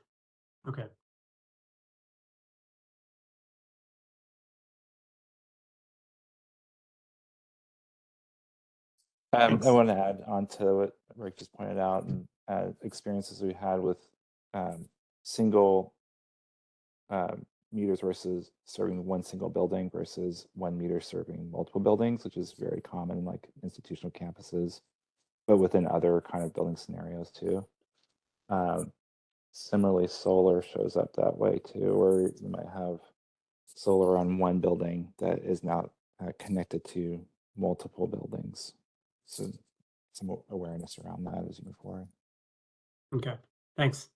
Okay. I want to add on to what Rick just pointed out, and experiences we had with single meters versus serving one single building versus 1 meter serving multiple buildings, which is very common in like institutional campuses, but within other kind of building scenarios too. Similarly, solar shows up that way too, where you might have solar on one building that is now connected to multiple buildings. So some awareness around that as you move forward. Okay, thanks.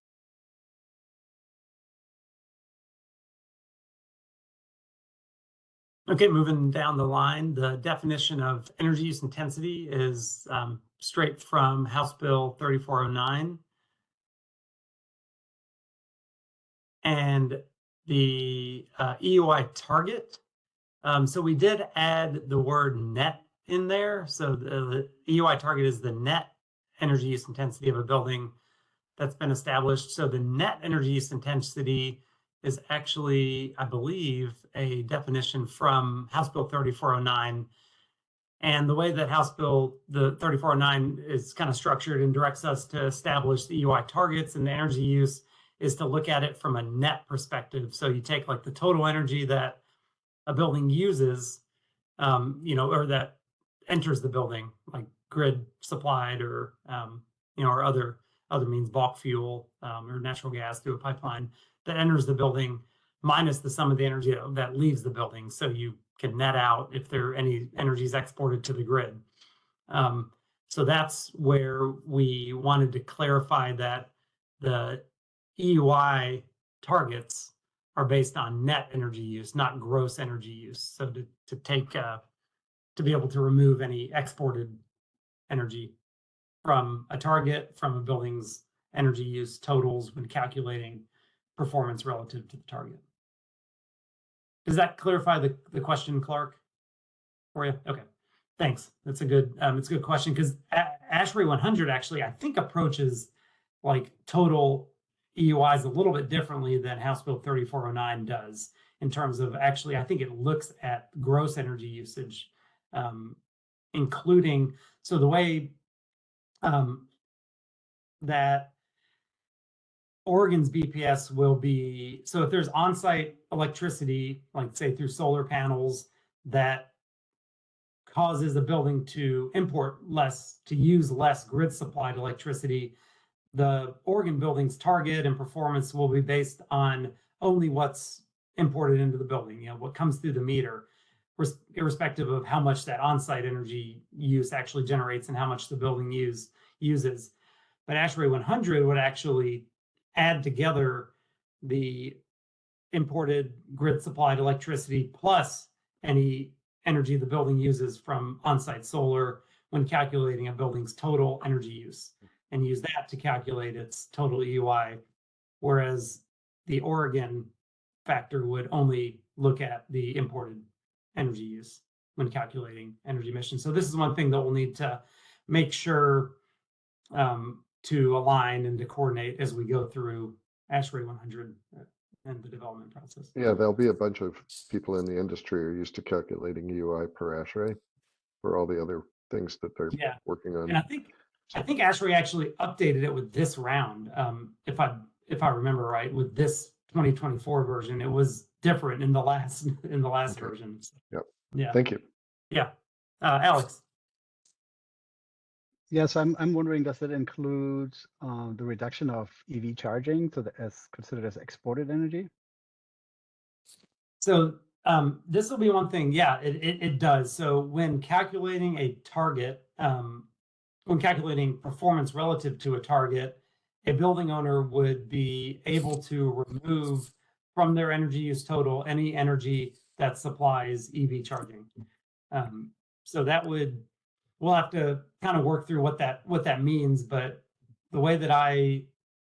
Okay, moving down the line, the definition of energy use intensity is straight from House Bill 3409. And the EUI target. So we did add the word net in there. So the EUI target is the net energy use intensity of a building that's been established. So the net energy use intensity is actually, I believe, a definition from House Bill 3409. And the way that House Bill the 3409 is kind of structured and directs us to establish the EUI targets and the energy use is to look at it from a net perspective. So you take like the total energy that a building uses, or that enters the building, like grid supplied or, or other means, bulk fuel or natural gas through a pipeline that enters the building, minus the sum of the energy that leaves the building. So you can net out if there any energy is exported to the grid. So that's where we wanted to clarify that the EUI targets are based on net energy use, not gross energy use. So to take to be able to remove any exported energy from a target, from a building's energy use totals when calculating performance relative to the target. Does that clarify the question, Clark, for you? Okay, thanks. That's a good it's a good question, because ASHRAE 100 actually I think approaches like total EUIs a little bit differently than House Bill 3409 does, in terms of actually, I think it looks at gross energy usage, including, so the way that Oregon's BPS will be, so if there's on-site electricity, like say through solar panels, that causes a building to use less grid supplied electricity, the Oregon building's target and performance will be based on only what's imported into the building, what comes through the meter, irrespective of how much that on-site energy use actually generates and how much the building uses. But ASHRAE 100 would actually add together the imported grid supplied electricity plus any energy the building uses from on-site solar when calculating a building's total energy use, and use that to calculate its total EUI, whereas the Oregon factor would only look at the imported energy use. when calculating energy emissions. So this is one thing that we'll need to make sure to align and to coordinate as we go through ASHRAE 100 and the development process. Yeah, there'll be a bunch of people in the industry who are used to calculating UI per ASHRAE for all the other things that they're working on. And I think ASHRAE actually updated it with this round. If I remember right, with this 2024 version, it was different in the last version. So, yep. Yeah. Thank you. Yeah. Alex. Yes, I'm wondering, does it include the reduction of EV charging, so that as considered as exported energy? So this will be one thing. Yeah, it does. So when calculating a target, when calculating performance relative to a target, a building owner would be able to remove from their energy use total any energy that supplies EV charging. So that we'll have to kind of work through what that means, but the way that I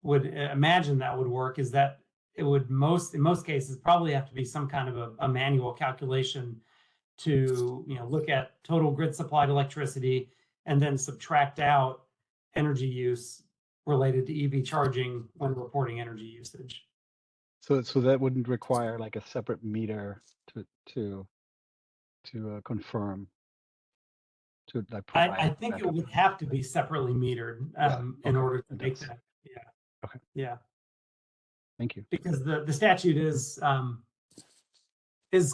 would imagine that would work is that it would in most cases probably have to be some kind of a manual calculation to look at total grid supplied electricity and then subtract out energy use related to EV charging when reporting energy usage. So that wouldn't require like a separate meter to confirm. To like provide I think it would have to be separately metered in order to make that. Yeah. Okay. Yeah. Thank you. Because the statute is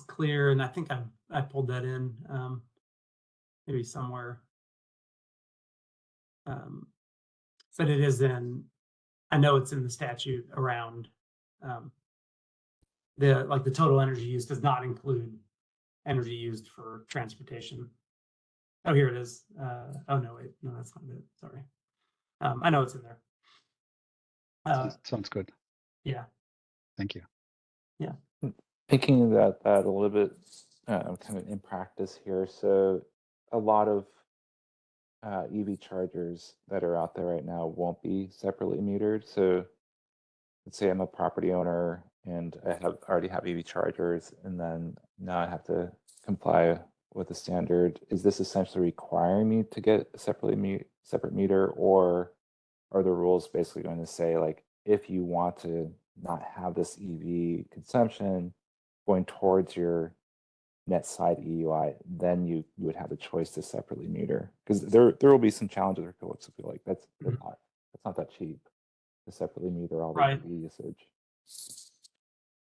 clear, and I think I pulled that in maybe somewhere. But it is in. I know it's in the statute around the total energy use does not include energy used for transportation. Oh, here it is. Oh no, wait, no, that's not it. Sorry. I know it's in there. Sounds good. Yeah. Thank you. Yeah. Thinking about that a little bit kind of in practice here. So a lot of EV chargers that are out there right now won't be separately metered. So let's say I'm a property owner and I already have EV chargers, and then now I have to comply with the standard. Is this essentially requiring me to get a separate meter, or are the rules basically going to say, like, if you want to not have this EV consumption going towards your net side EUI, then you would have a choice to separately meter? Because there will be some challenges where folks will feel like that's not that cheap to separately meter all the EV usage.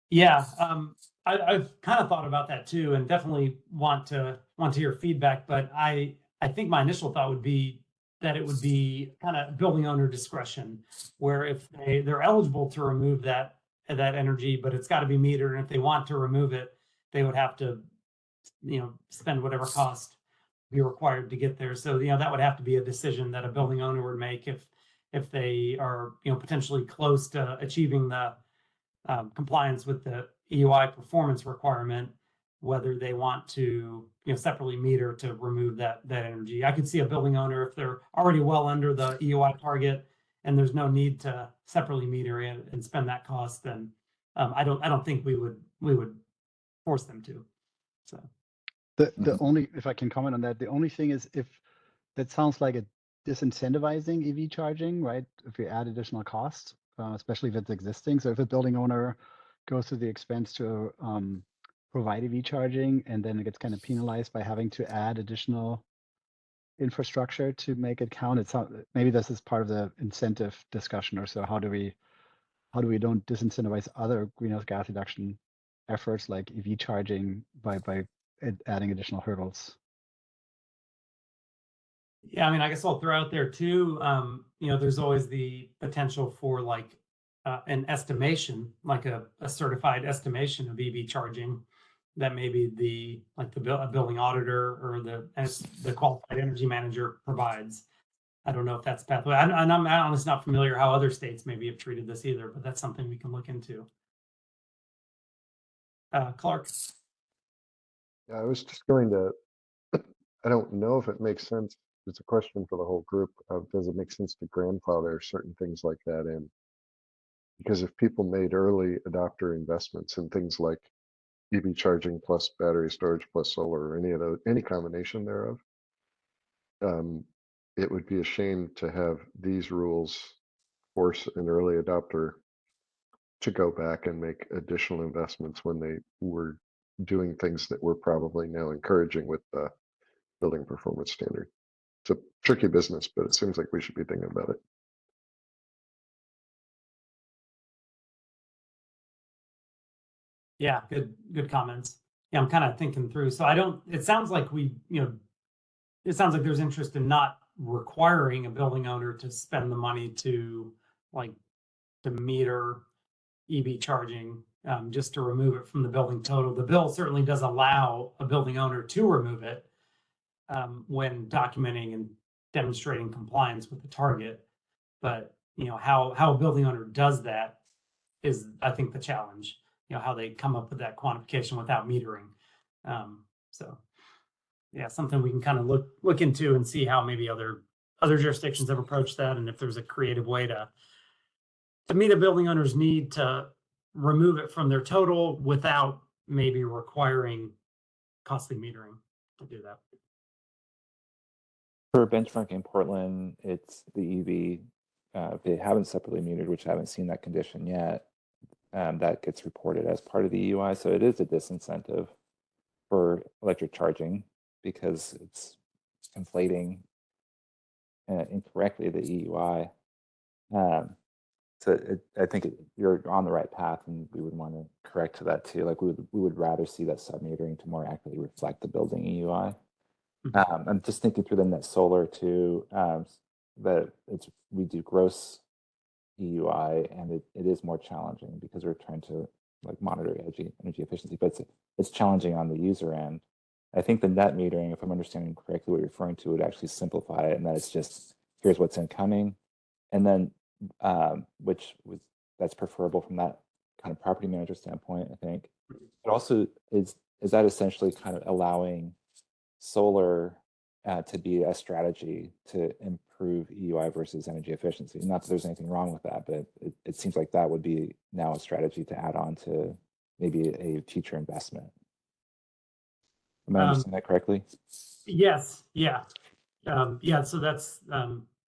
Yeah, I've kind of thought about that too, and definitely want to hear feedback. But I think my initial thought would be that it would be kind of building owner discretion, where if they're eligible to remove that energy, but it's got to be metered, and if they want to remove it, they would have to spend whatever cost be required to get there. So that would have to be a decision that a building owner would make if they are potentially close to achieving the compliance with the EUI performance requirement, whether they want to separately meter to remove that energy. I could see a building owner, if they're already well under the EUI target and there's no need to separately meter in and spend that cost, then I don't think we would force them to. So the only, if I can comment on that, the only thing is, if that sounds like a disincentivizing EV charging, right? If you add additional costs, especially if it's existing. So if a building owner goes to the expense to provide EV charging, and then it gets kind of penalized by having to add additional infrastructure to make it count, it's not, maybe this is part of the incentive discussion, or so how do we don't disincentivize other greenhouse gas reduction efforts like EV charging by adding additional hurdles. Yeah, I mean, I guess I'll throw out there too, there's always the potential for like an estimation, like a certified estimation of EV charging that maybe a building auditor or the qualified energy manager provides. I don't know if that's pathway. And I'm honestly not familiar how other states maybe have treated this either, but that's something we can look into. Clark. Yeah, I was just going to, I don't know if it makes sense. It's a question for the whole group. Does it make sense to grandfather certain things like that in? Because if people made early adopter investments in things like EV charging plus battery storage plus solar or any of those, any combination thereof. It would be a shame to have these rules force an early adopter to go back and make additional investments when they were doing things that we're probably now encouraging with the building performance standard. It's a tricky business, but it seems like we should be thinking about it. Yeah, good comments. Yeah, I'm kind of thinking through. So it sounds like it sounds like there's interest in not requiring a building owner to spend the money to meter EV charging, just to remove it from the building total. The bill certainly does allow a building owner to remove it when documenting and demonstrating compliance with the target. But how a building owner does that is, I think, the challenge. How they come up with that quantification without metering. So yeah, something we can kind of look into and see how maybe other jurisdictions have approached that, and if there's a creative way to meet a building owner's need to remove it from their total without maybe requiring costly metering to do that. For benchmarking in Portland, it's the EV. They haven't separately metered, which I haven't seen that condition yet. That gets reported as part of the EUI. So it is a disincentive for electric charging because it's inflating incorrectly the EUI. I think you're on the right path, and we would want to correct to that too. Like we would rather see that sub-metering to more accurately reflect the building EUI. I'm just thinking through the net solar too. That we do gross EUI, and it is more challenging because we're trying to monitor energy efficiency, but it's challenging on the user end. I think the net metering, if I'm understanding correctly what you're referring to, would actually simplify it, and that it's just here's what's incoming, and then that's preferable from that kind of property manager standpoint, I think. But also is that essentially kind of allowing solar to be a strategy to improve EUI versus energy efficiency? Not that there's anything wrong with that, but it seems like that would be now a strategy to add on to maybe a future investment. Am I understanding that correctly? Yes. Yeah. So that's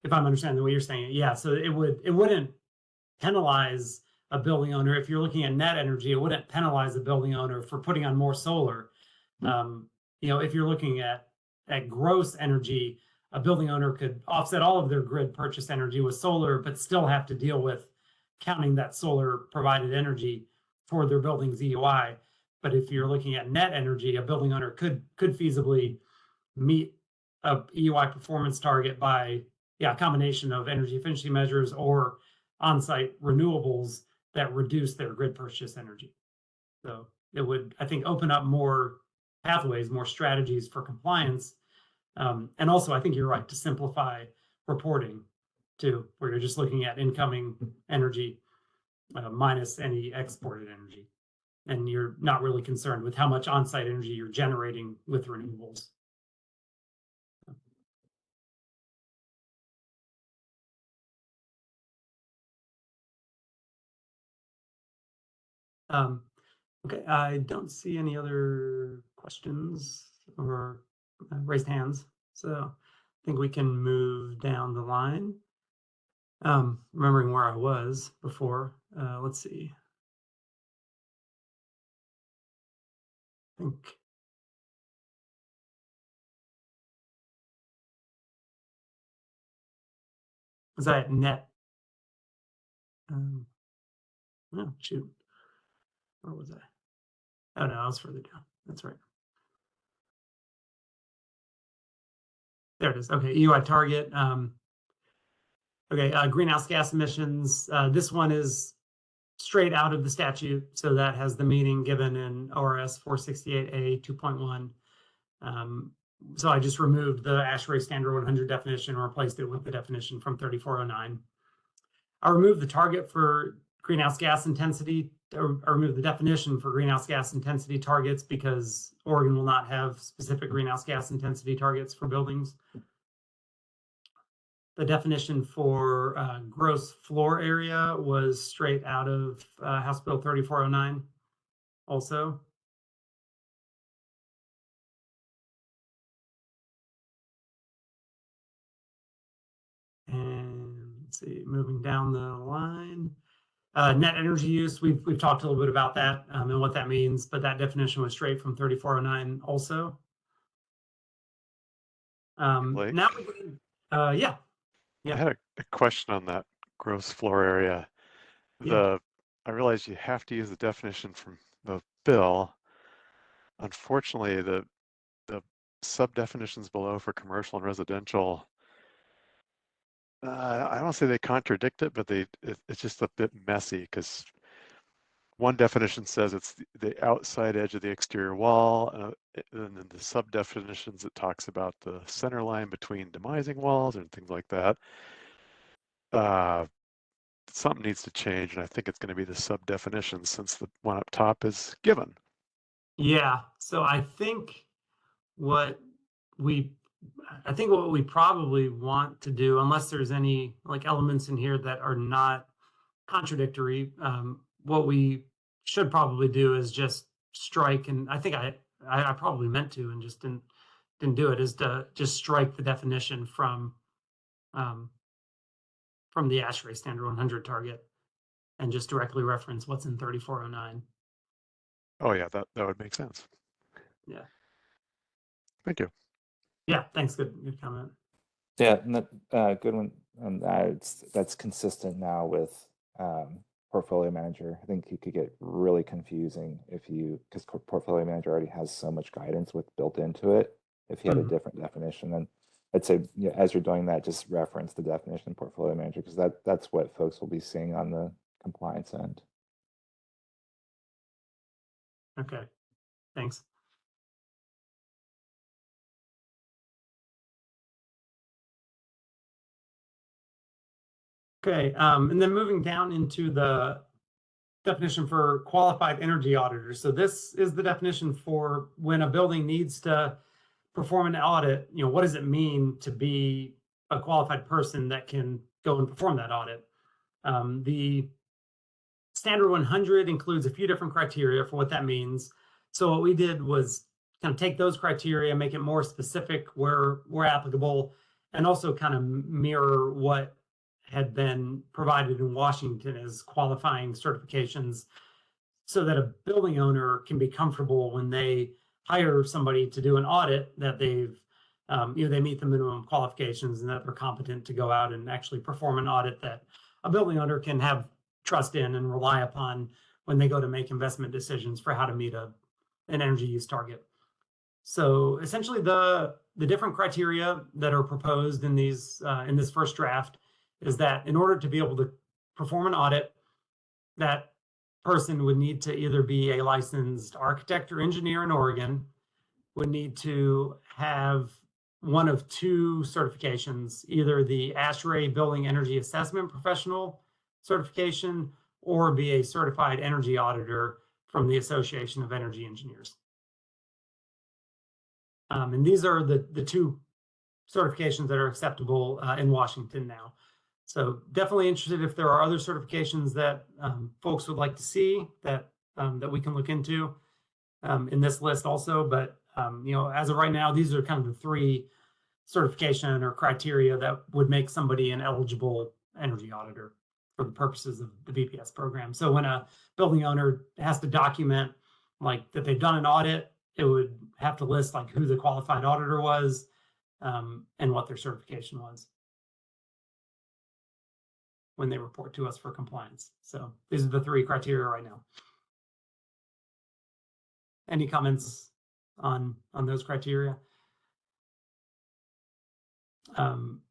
if I'm understanding the way you're saying it. Yeah. So it wouldn't penalize a building owner if you're looking at net energy. It wouldn't penalize a building owner for putting on more solar. If you're looking at gross energy, a building owner could offset all of their grid purchased energy with solar, but still have to deal with counting that solar provided energy for their building's EUI. But if you're looking at net energy, a building owner could feasibly meet a EUI performance target by a combination of energy efficiency measures or on-site renewables that reduce their grid purchase energy. So it would, I think, open up more pathways, more strategies for compliance. And also, I think you're right to simplify reporting too, where you're just looking at incoming energy minus any exported energy. And you're not really concerned with how much on-site energy you're generating with renewables. Okay, I don't see any other questions or raised hands, so I think we can move down the line. Remembering where I was before, let's see. I think was I at net? No, shoot. Where was I? Oh no, I was further down. That's right. There it is. Okay, EUI target. Okay, greenhouse gas emissions. This one is straight out of the statute, so that has the meaning given in ORS 468A 2.1. So I just removed the ASHRAE standard 100 definition and replaced it with the definition from 3409. I removed the target for greenhouse gas intensity, or remove the definition for greenhouse gas intensity targets because Oregon will not have specific greenhouse gas intensity targets for buildings. The definition for gross floor area was straight out of House Bill 3409 also. let's see, moving down the line. Net energy use, we've talked a little bit about that and what that means, but that definition was straight from 3409 also. Now, yeah. I had a question on that gross floor area. I realize you have to use the definition from the bill. Unfortunately, the sub definitions below for commercial and residential, I don't say they contradict it, but it's just a bit messy because one definition says it's the outside edge of the exterior wall, and then the sub definitions it talks about the center line between demising walls and things like that. Something needs to change, and I think it's going to be the sub definition since the one up top is given. Yeah, so I think what we probably want to do, unless there's any like elements in here that are not contradictory, what we should probably do is just strike, and I think I probably meant to and just didn't do it, is to just strike the definition from the ASHRAE standard 100 target and just directly reference what's in 3409. Oh yeah, that would make sense. Yeah. Thank you. Yeah, thanks. Good comment. Yeah, good one. And that's consistent now with portfolio manager. I think it could get really confusing because portfolio manager already has so much guidance built into it. If you had a different definition, then I'd say as you're doing that, just reference the definition in portfolio manager because that's what folks will be seeing on the compliance end. Okay, thanks. Okay, and then moving down into the definition for qualified energy auditor. So this is the definition for when a building needs to perform an audit. What does it mean to be a qualified person that can go and perform that audit? The standard 100 includes a few different criteria for what that means. So what we did was kind of take those criteria, make it more specific where applicable, and also kind of mirror what had been provided in Washington as qualifying certifications so that a building owner can be comfortable when they hire somebody to do an audit that they meet the minimum qualifications and that they're competent to go out and actually perform an audit that a building owner can have trust in and rely upon when they go to make investment decisions for how to meet an energy use target. So essentially the different criteria that are proposed in these in this first draft is that in order to be able to perform an audit, that person would need to either be a licensed architect or engineer in Oregon, would need to have one of two certifications, either the ASHRAE Building Energy Assessment Professional certification or be a certified energy auditor from the Association of Energy Engineers. And these are the two certifications that are acceptable in Washington now. So definitely interested if there are other certifications that folks would like to see that we can look into in this list also. But as of right now, these are kind of the three certification or criteria that would make somebody an eligible energy auditor for the purposes of the BPS program. So when a building owner has to document like that they've done an audit, it would have to list like who the qualified auditor was and what their certification was when they report to us for compliance. So these are the three criteria right now. Any comments on those criteria? And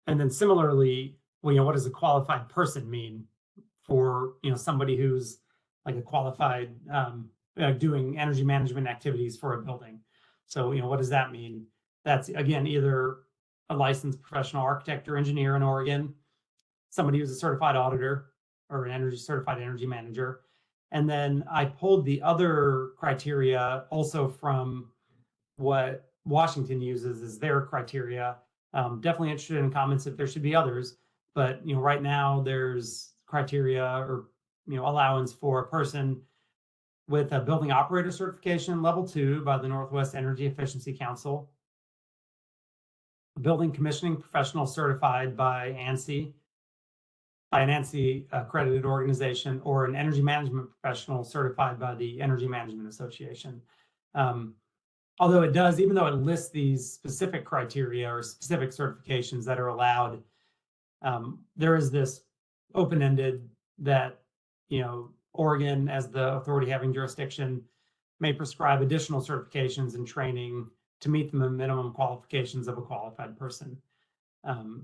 then similarly, what does a qualified person mean for somebody who's like a qualified doing energy management activities for a building? So what does that mean? That's again either a licensed professional architect or engineer in Oregon, somebody who's a certified auditor or an certified energy manager. And then I pulled the other criteria also from what Washington uses as their criteria. Definitely interested in comments if there should be others, but right now there's criteria or allowance for a person with a building operator certification level 2 by the Northwest Energy Efficiency Council, a building commissioning professional certified by ANSI, by an ANSI accredited organization or an energy management professional certified by the Energy Management Association. Although it does, even though it lists these specific criteria or specific certifications that are allowed, there is this open-ended that, you know, Oregon, as the authority having jurisdiction, may prescribe additional certifications and training to meet the minimum qualifications of a qualified person.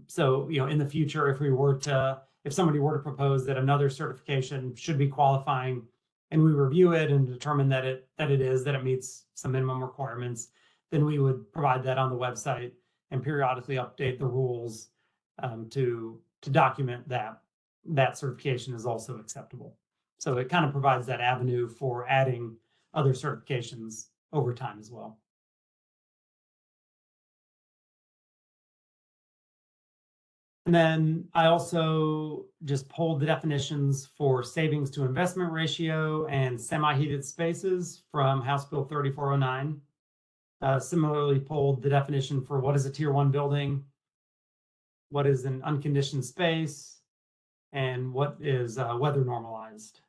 So, you know, in the future, if somebody were to propose that another certification should be qualifying, and we review it and determine that it meets some minimum requirements, then we would provide that on the website and periodically update the rules to document that certification is also acceptable. So it kind of provides that avenue for adding other certifications over time as well. And then I also just pulled the definitions for savings to investment ratio and semi-heated spaces from House Bill 3409. Similarly pulled the definition for what is a tier 1 building, what is an unconditioned space, and what is weather normalized,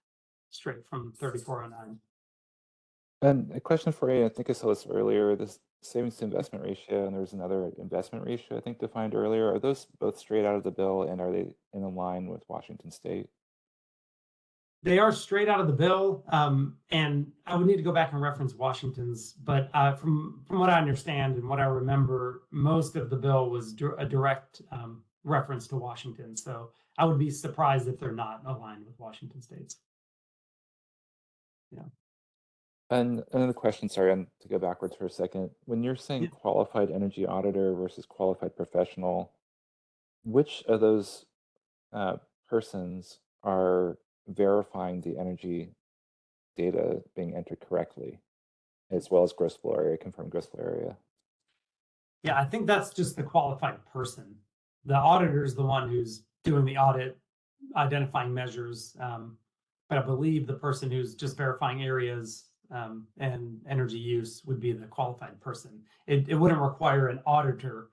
straight from 3409. And a question for you, I think I saw this earlier, this savings to investment ratio, and there's another investment ratio, I think, defined earlier. Are those both straight out of the bill, and are they in line with Washington State? They are straight out of the bill, and I would need to go back and reference Washington's, but from what I understand and what I remember, most of the bill was a direct reference to Washington. So I would be surprised if they're not aligned with Washington State's. Yeah. And another question, sorry, to go backwards for a second. When you're saying qualified energy auditor versus qualified professional, which of those persons are verifying the energy data being entered correctly, as well as gross flow area, confirmed gross flow area? Yeah, I think that's just the qualified person. The auditor is the one who's doing the audit, identifying measures. But I believe the person who's just verifying areas and energy use would be the qualified person. It wouldn't require an auditor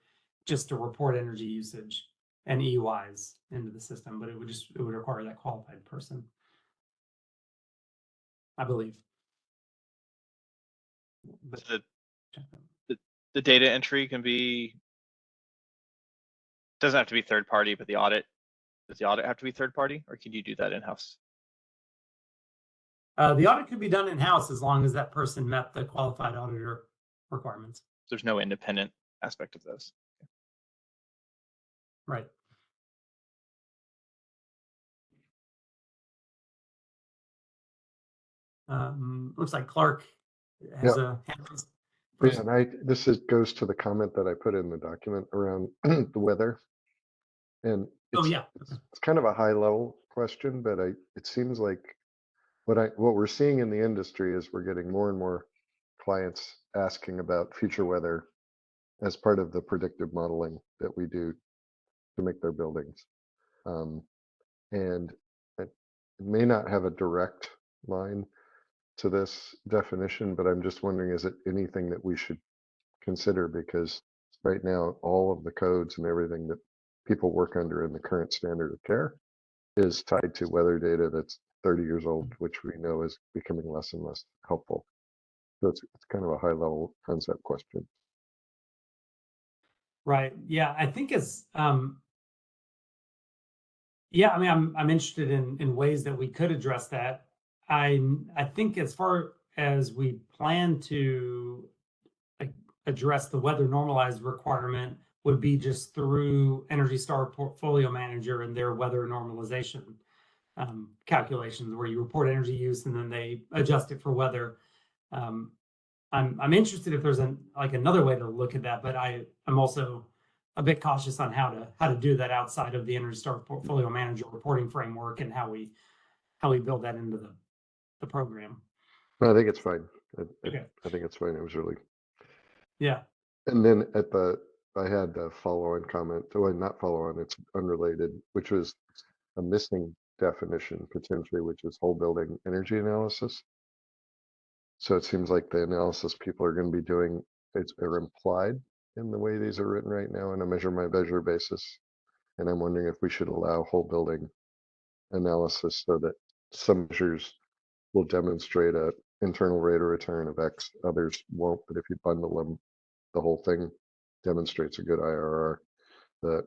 just to report energy usage and EUIs into the system, but it would require that qualified person, I believe. But the data entry can be, doesn't have to be third party, but does the audit have to be third party, or can you do that in-house? The audit could be done in-house as long as that person met the qualified auditor requirements. There's no independent aspect of those. Right. Looks like Clark has a hand raised. Yeah, and this goes to the comment that I put in the document around the weather. And it's kind of a high level question, but it seems like what we're seeing in the industry is we're getting more and more clients asking about future weather as part of the predictive modeling that we do to make their buildings. And it may not have a direct line to this definition, but I'm just wondering, is it anything that we should consider? Because right now, all of the codes and everything that people work under in the current standard of care is tied to weather data that's 30 years old, which we know is becoming less and less helpful. So it's kind of a high level concept question. Right. Yeah, I think it's yeah, I mean, I'm interested in ways that we could address that. I think as far as we plan to address the weather normalized requirement would be just through Energy Star Portfolio Manager and their weather normalization calculations, where you report energy use and then they adjust it for weather. I'm interested if there's another way to look at that, but I'm also a bit cautious on how to do that outside of the Energy Star Portfolio Manager reporting framework and how we build that into the program. I think it's fine. Okay. I think it's fine. It was really. Yeah. And then I had a follow-on comment. Well, not follow-on, it's unrelated, which was a missing definition potentially, which is whole building energy analysis. So it seems like the analysis people are going to be doing are implied in the way these are written right now on a measure by measure basis. And I'm wondering if we should allow whole building analysis so that some measures will demonstrate a internal rate of return of X, others won't. But if you bundle them, the whole thing demonstrates a good IRR. That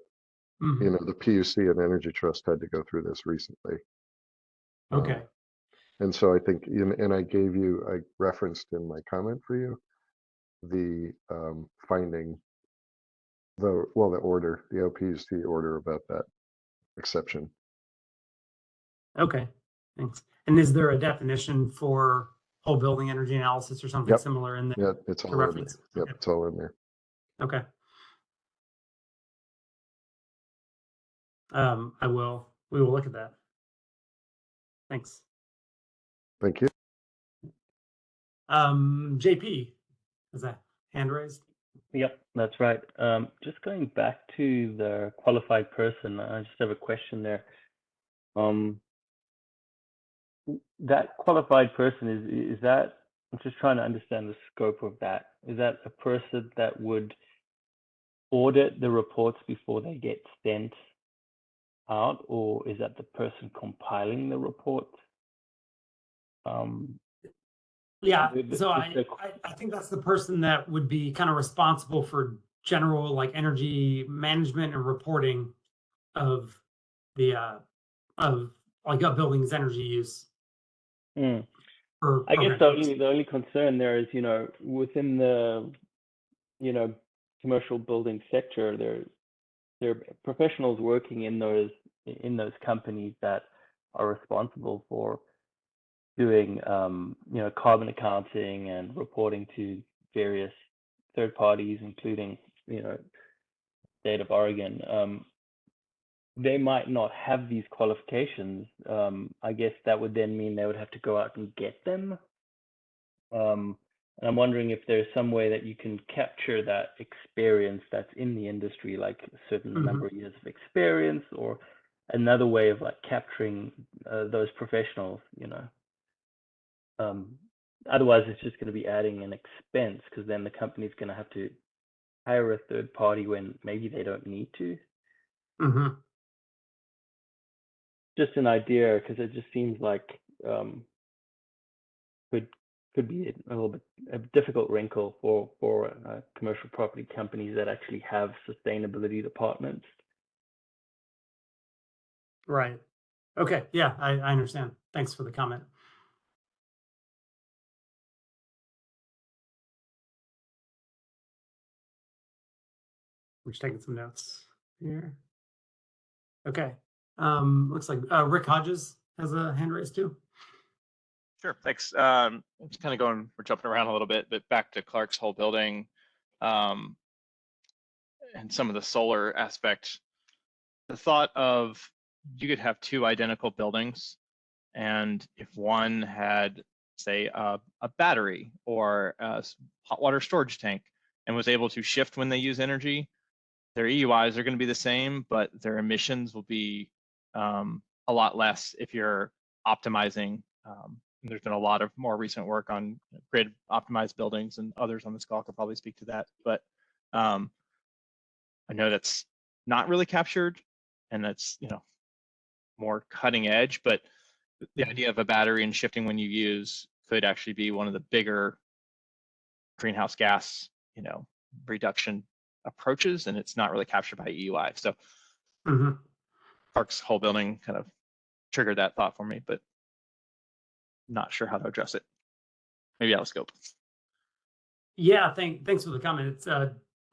you know, the PUC and Energy Trust had to go through this recently. Okay. And so I think, and I referenced in my comment for you, the finding, the order, the OPUC order about that exception. Okay, thanks. And is there a definition for whole building energy analysis or something similar in there? Yeah, it's to all reference? in there. Yep, it's all in there. Okay. We will look at that. Thanks. Thank you. JP, is that hand raised? Yep, that's right. Just going back to the qualified person, I just have a question there. That qualified person, is that, I'm just trying to understand the scope of that. Is that a person that would audit the reports before they get sent out, or is that the person compiling the report? Yeah, so I think that's the person that would be kind of responsible for general like energy management and reporting of the of like a building's energy use. I guess the only concern there is, you know, within the, you know, commercial building sector, there are professionals working in those companies that are responsible for doing, you know, carbon accounting and reporting to various third parties, including, you know, State of Oregon. They might not have these qualifications. I guess that would then mean they would have to go out and get them. And I'm wondering if there's some way that you can capture that experience that's in the industry, like a certain number of years of experience, or another way of like capturing those professionals, you know. Otherwise, it's just going to be adding an expense, because then the company's going to have to hire a third party when maybe they don't need to. Just an idea, because it just seems like could be a little bit a difficult wrinkle for commercial property companies that actually have sustainability departments. Right. Okay. Yeah, I understand. Thanks for the comment. We're just taking some notes here. Okay. Looks like Rick Hodges has a hand raised too. Sure, thanks. Just kind of we're jumping around a little bit, but back to Clark's whole building and some of the solar aspect. The thought of you could have two identical buildings, and if one had, say, a battery or a hot water storage tank and was able to shift when they use energy, their EUIs are going to be the same, but their emissions will be a lot less if you're optimizing. There's been a lot of more recent work on grid optimized buildings, and others on this call could probably speak to that. But I know that's not really captured, and that's, you know, more cutting edge. But the idea of a battery and shifting when you use could actually be one of the bigger greenhouse gas, you know, reduction approaches, and it's not really captured by EUI. So Park's whole building kind of triggered that thought for me, but not sure how to address it. Maybe out of scope. Yeah, thanks for the comment. It's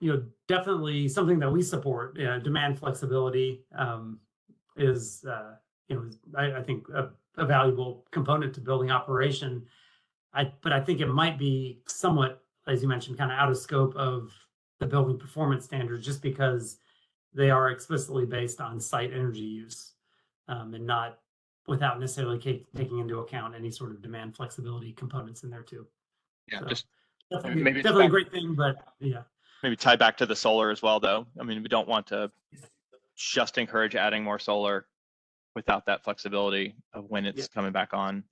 you know, definitely something that we support. Demand flexibility is you know, I think a valuable component to building operation. But I think it might be somewhat, as you mentioned, kind of out of scope of the building performance standards, just because they are explicitly based on site energy use and not without necessarily taking into account any sort of demand flexibility components in there too. Yeah, so just definitely a great thing, but yeah. Maybe tie back to the solar as well, though. I mean, we don't want to just encourage adding more solar without that flexibility of when it's coming back on.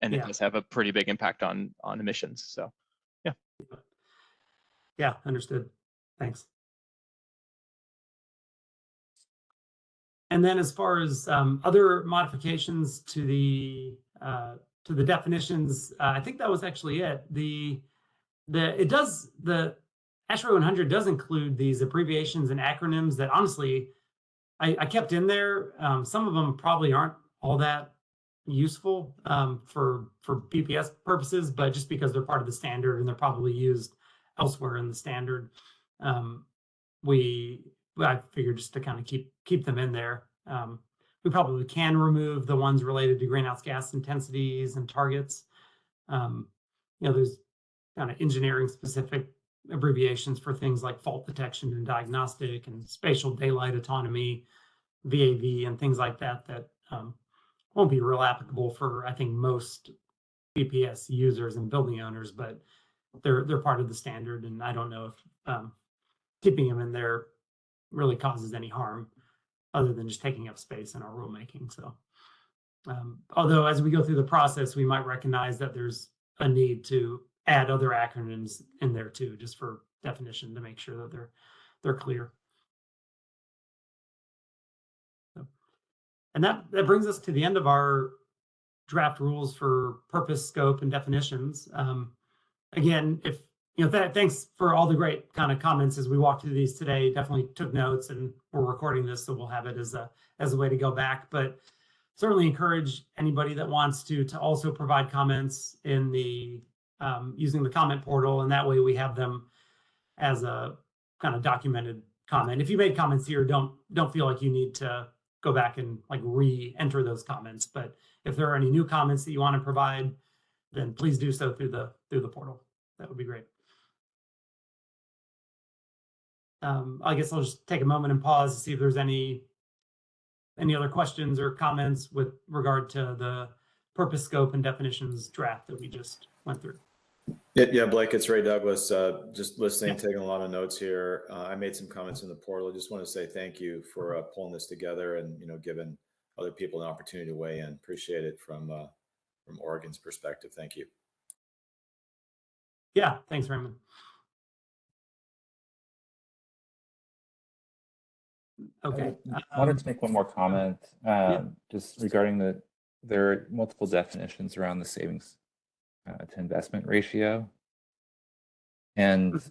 And it does have a pretty big impact on emissions. So, yeah. Yeah, understood. Thanks. And then as far as other modifications to the definitions, I think that was actually it. The ASHRAE 100 does include these abbreviations and acronyms that honestly I kept in there. Some of them probably aren't all that useful for BPS purposes, but just because they're part of the standard and they're probably used elsewhere in the standard, I figured just to kind of keep them in there. We probably can remove the ones related to greenhouse gas intensities and targets. There's kind of engineering specific abbreviations for things like fault detection and diagnostic and spatial daylight autonomy, VAV, and things like that won't be real applicable for, I think, most BPS users and building owners, but they're part of the standard, and I don't know if keeping them in there really causes any harm other than just taking up space in our rulemaking. So although as we go through the process, we might recognize that there's a need to add other acronyms in there too, just for definition to make sure that they're clear. So, and that brings us to the end of our draft rules for purpose, scope, and definitions. Again, if thanks for all the great kind of comments as we walked through these today. Definitely took notes, and we're recording this, so we'll have it as a way to go back. But certainly encourage anybody that wants to also provide comments in the using the comment portal, and that way we have them as a kind of documented comment. If you made comments here, don't feel like you need to go back and like re-enter those comments. But if there are any new comments that you want to provide, then please do so through the portal. That would be great. I guess I'll just take a moment and pause to see if there's any other questions or comments with regard to the purpose, scope, and definitions draft that we just went through. Yeah, Blake, it's Ray Douglas. Just listening, taking a lot of notes here. I made some comments in the portal. I just want to say thank you for pulling this together and giving other people an opportunity to weigh in. Appreciate it from Oregon's perspective. Thank you. Yeah, thanks, Raymond. Okay. I wanted to make one more comment, just regarding there are multiple definitions around the savings to investment ratio. And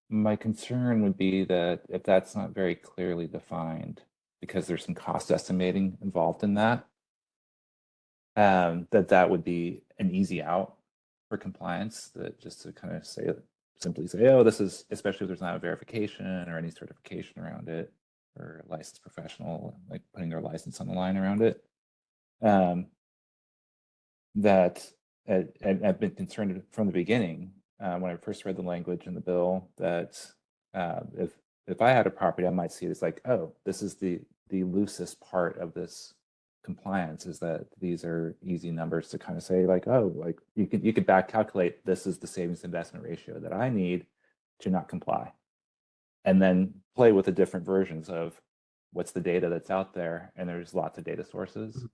my concern would be that if that's not very clearly defined, because there's some cost estimating involved in that, that would be an easy out for compliance, that just to kind of simply say, oh, this is, especially if there's not a verification or any certification around it, or a licensed professional, like putting their license on the line around it. That I've been concerned from the beginning when I first read the language in the bill that if I had a property, I might see it as like, oh, this is the loosest part of this compliance, is that these are easy numbers to kind of say like, oh, like you could back calculate this is the savings investment ratio that I need to not comply, and then play with the different versions of what's the data that's out there, and there's lots of data sources.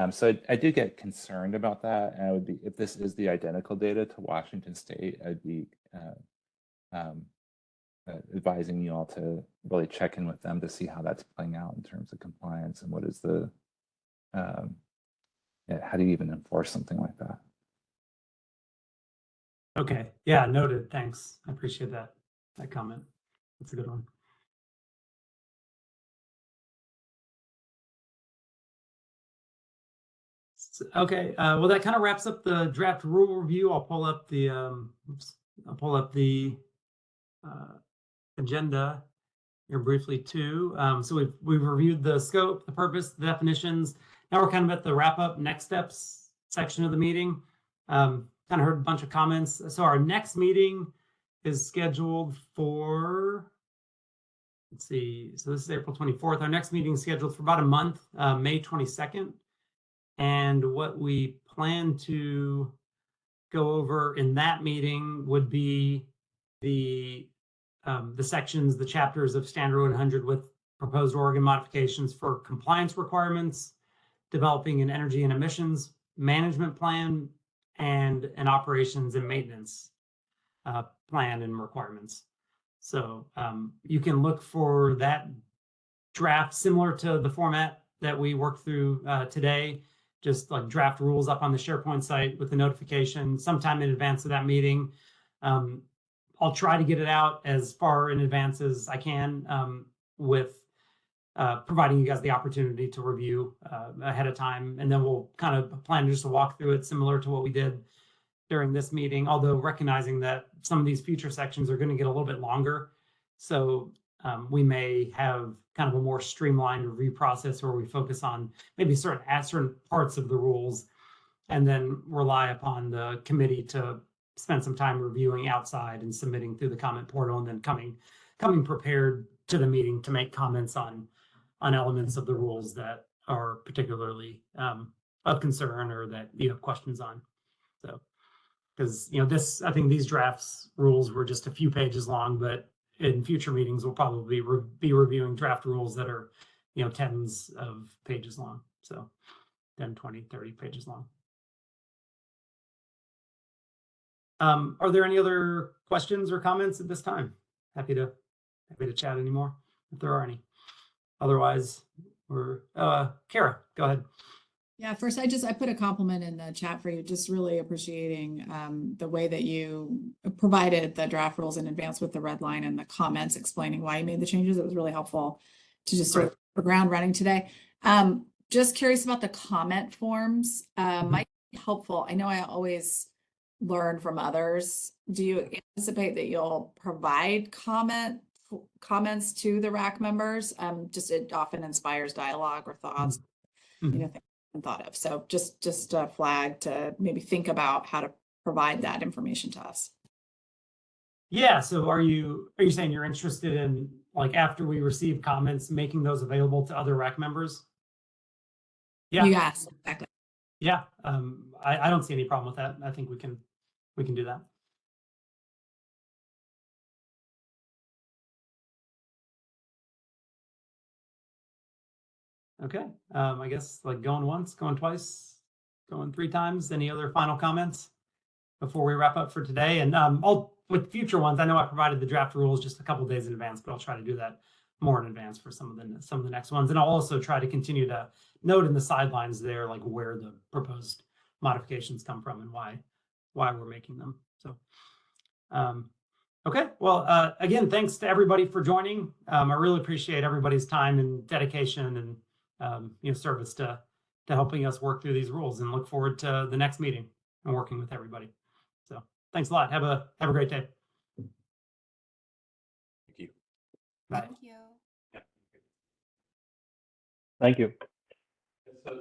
So I do get concerned about that, and I would be, if this is the identical data to Washington State, I'd be advising you all to really check in with them to see how that's playing out in terms of compliance, and what is the how do you even enforce something like that? Okay, yeah, noted. Thanks. I appreciate that comment. That's a good one. Okay, well, that kind of wraps up the draft rule review. I'll pull up the agenda here briefly too. So we've reviewed the scope, the purpose, the definitions. Now we're kind of at the wrap up next steps section of the meeting. Kind of heard a bunch of comments. So our next meeting is scheduled for, let's see, so this is April 24th. Our next meeting is scheduled for about a month, May 22nd. And what we plan to go over in that meeting would be the sections, the chapters of Standard 100 with proposed Oregon modifications for compliance requirements, developing an energy and emissions management plan, and an operations and maintenance plan and requirements. So you can look for that draft similar to the format that we worked through today, just like draft rules up on the SharePoint site with the notification sometime in advance of that meeting. I'll try to get it out as far in advance as I can with providing you guys the opportunity to review ahead of time. And then we'll kind of plan just to walk through it similar to what we did during this meeting, although recognizing that some of these future sections are going to get a little bit longer. So we may have kind of a more streamlined review process where we focus on maybe certain parts of the rules and then rely upon the committee to spend some time reviewing outside and submitting through the comment portal, and then coming prepared to the meeting to make comments on elements of the rules that are particularly of concern or that you have questions on. So, because I think these drafts rules were just a few pages long, but in future meetings we'll probably be reviewing draft rules that are tens of pages long. So 10, 20, 30 pages long. Are there any other questions or comments at this time? Happy to chat anymore if there are any. Otherwise, we're Kara, go ahead. Yeah, first I put a compliment in the chat for you, just really appreciating the way that you provided the draft rules in advance with the red line and the comments explaining why you made the changes. It was really helpful to just sort of the ground running today. Just curious about the comment forms. Might be helpful. I know I always learn from others. Do you anticipate that you'll provide comments to the RAC members? Just it often inspires dialogue or thoughts, things thought of. So just a flag to maybe think about how to provide that information to us. Yeah. So are you saying you're interested in, like, after we receive comments, making those available to other RAC members? Yeah. Yes, exactly. Yeah. I don't see any problem with that. I think we can do that. Okay. I guess like going once, going twice, going three times. Any other final comments before we wrap up for today? And with future ones, I know I provided the draft rules just a couple days in advance, but I'll try to do that more in advance for some of the next ones. And I'll also try to continue to note in the sidelines there, like where the proposed modifications come from and why we're making them. So, okay. Well, again, thanks to everybody for joining. I really appreciate everybody's time and dedication and service to helping us work through these rules, and look forward to the next meeting and working with everybody. So thanks a lot. Have a great day. Thank you. Bye. Thank you. Thank you. So